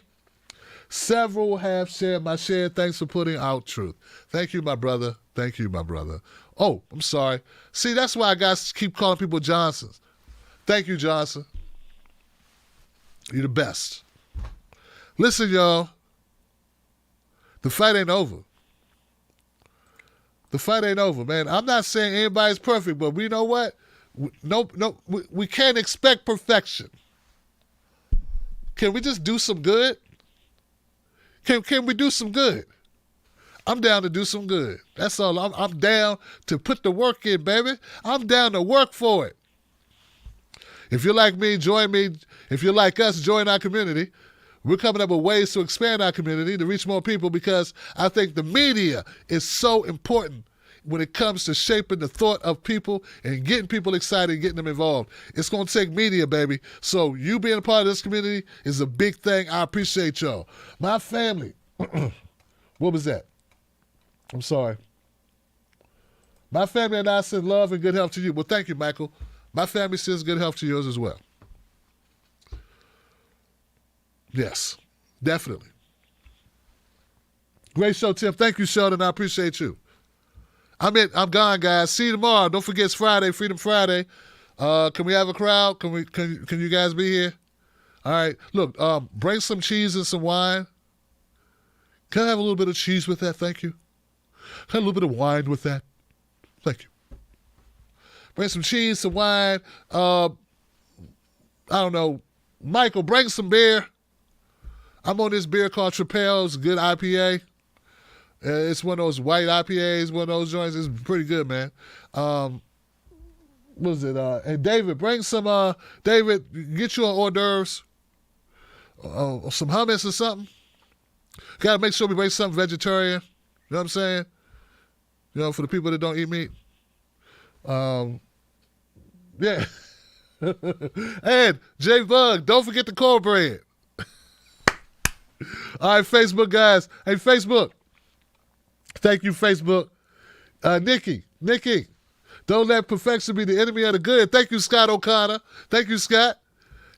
Several have shared my share. Thanks for putting out truth. Thank you, my brother. Thank you, my brother. Oh, I'm sorry. See, that's why I got to keep calling people Johnsons. Thank you, Johnson. You're the best. Listen, y'all. The fight ain't over. The fight ain't over, man. I'm not saying anybody's perfect, but we know what? We can't expect perfection. Can we just do some good? Can we do some good? I'm down to do some good. That's all. I'm down to put the work in, baby. I'm down to work for it. If you're like me, join me. If you're like us, join our community. We're coming up with ways to expand our community, to reach more people, because I think the media is so important when it comes to shaping the thought of people and getting people excited and getting them involved. It's going to take media, baby. So you being a part of this community is a big thing. I appreciate y'all. My family. What was that? I'm sorry. My family and I send love and good health to you. Well, thank you, Michael. My family sends good health to yours as well. Yes, definitely. Great show, Tim. Thank you, Sheldon. I appreciate you. I'm gone, guys. See you tomorrow. Don't forget it's Friday, Freedom Friday. Can we have a crowd? Can you guys be here? All right. Look, bring some cheese and some wine. Can I have a little bit of cheese with that? Thank you. Can I have a little bit of wine with that? Thank you. Bring some cheese, some wine. I don't know. Michael, bring some beer. I'm on this beer called Trapel's, good IPA. It's one of those white IPAs, one of those joints. It's pretty good, man. What was it? And David, bring some, David, get you an hors d'oeuvres, some hummus or something. Got to make sure we bring something vegetarian. You know what I'm saying? You know, for the people that don't eat meat. Yeah. And J Bug, don't forget the cornbread. All right, Facebook guys. Hey, Facebook. Thank you, Facebook. Nikki, don't let perfection be the enemy of the good. Thank you, Scott O'Connor. Thank you, Scott.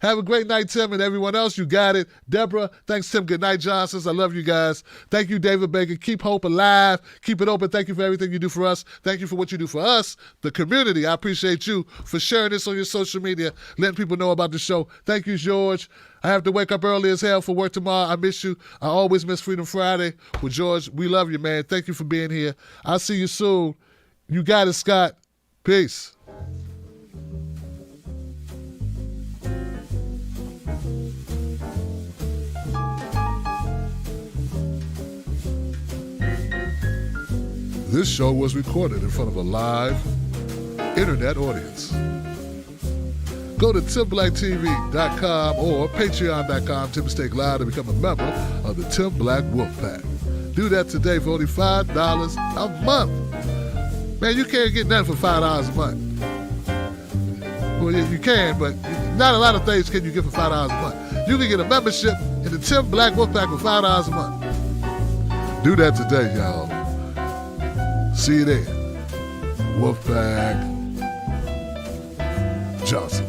Have a great night, Tim, and everyone else. You got it. Deborah, thanks, Tim. Good night, Johnsons. I love you guys. Thank you, David Baker. Keep hope alive. Keep it open. Thank you for everything you do for us. Thank you for what you do for us, the community. I appreciate you for sharing this on your social media, letting people know about the show. Thank you, George. I have to wake up early as hell for work tomorrow. I miss you. I always miss Freedom Friday with George. We love you, man. Thank you for being here. I'll see you soon. You got it, Scott. Peace. This show was recorded in front of a live internet audience. Go to TimBlackTV.com or Patreon.com, Tim Mistake Live, to become a member of the Tim Black Wolf Pack. Do that today for only $5 a month. Man, you can't get nothing for $5 a month. Well, you can, but not a lot of things can you get for $5 a month. You can get a membership in the Tim Black Wolf Pack for $5 a month. Do that today, y'all. See you there. Wolfpack Johnson.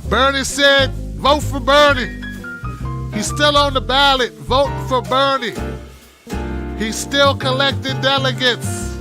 Bernie said, vote for Bernie. He's still on the ballot. Vote for Bernie. He's still collecting delegates.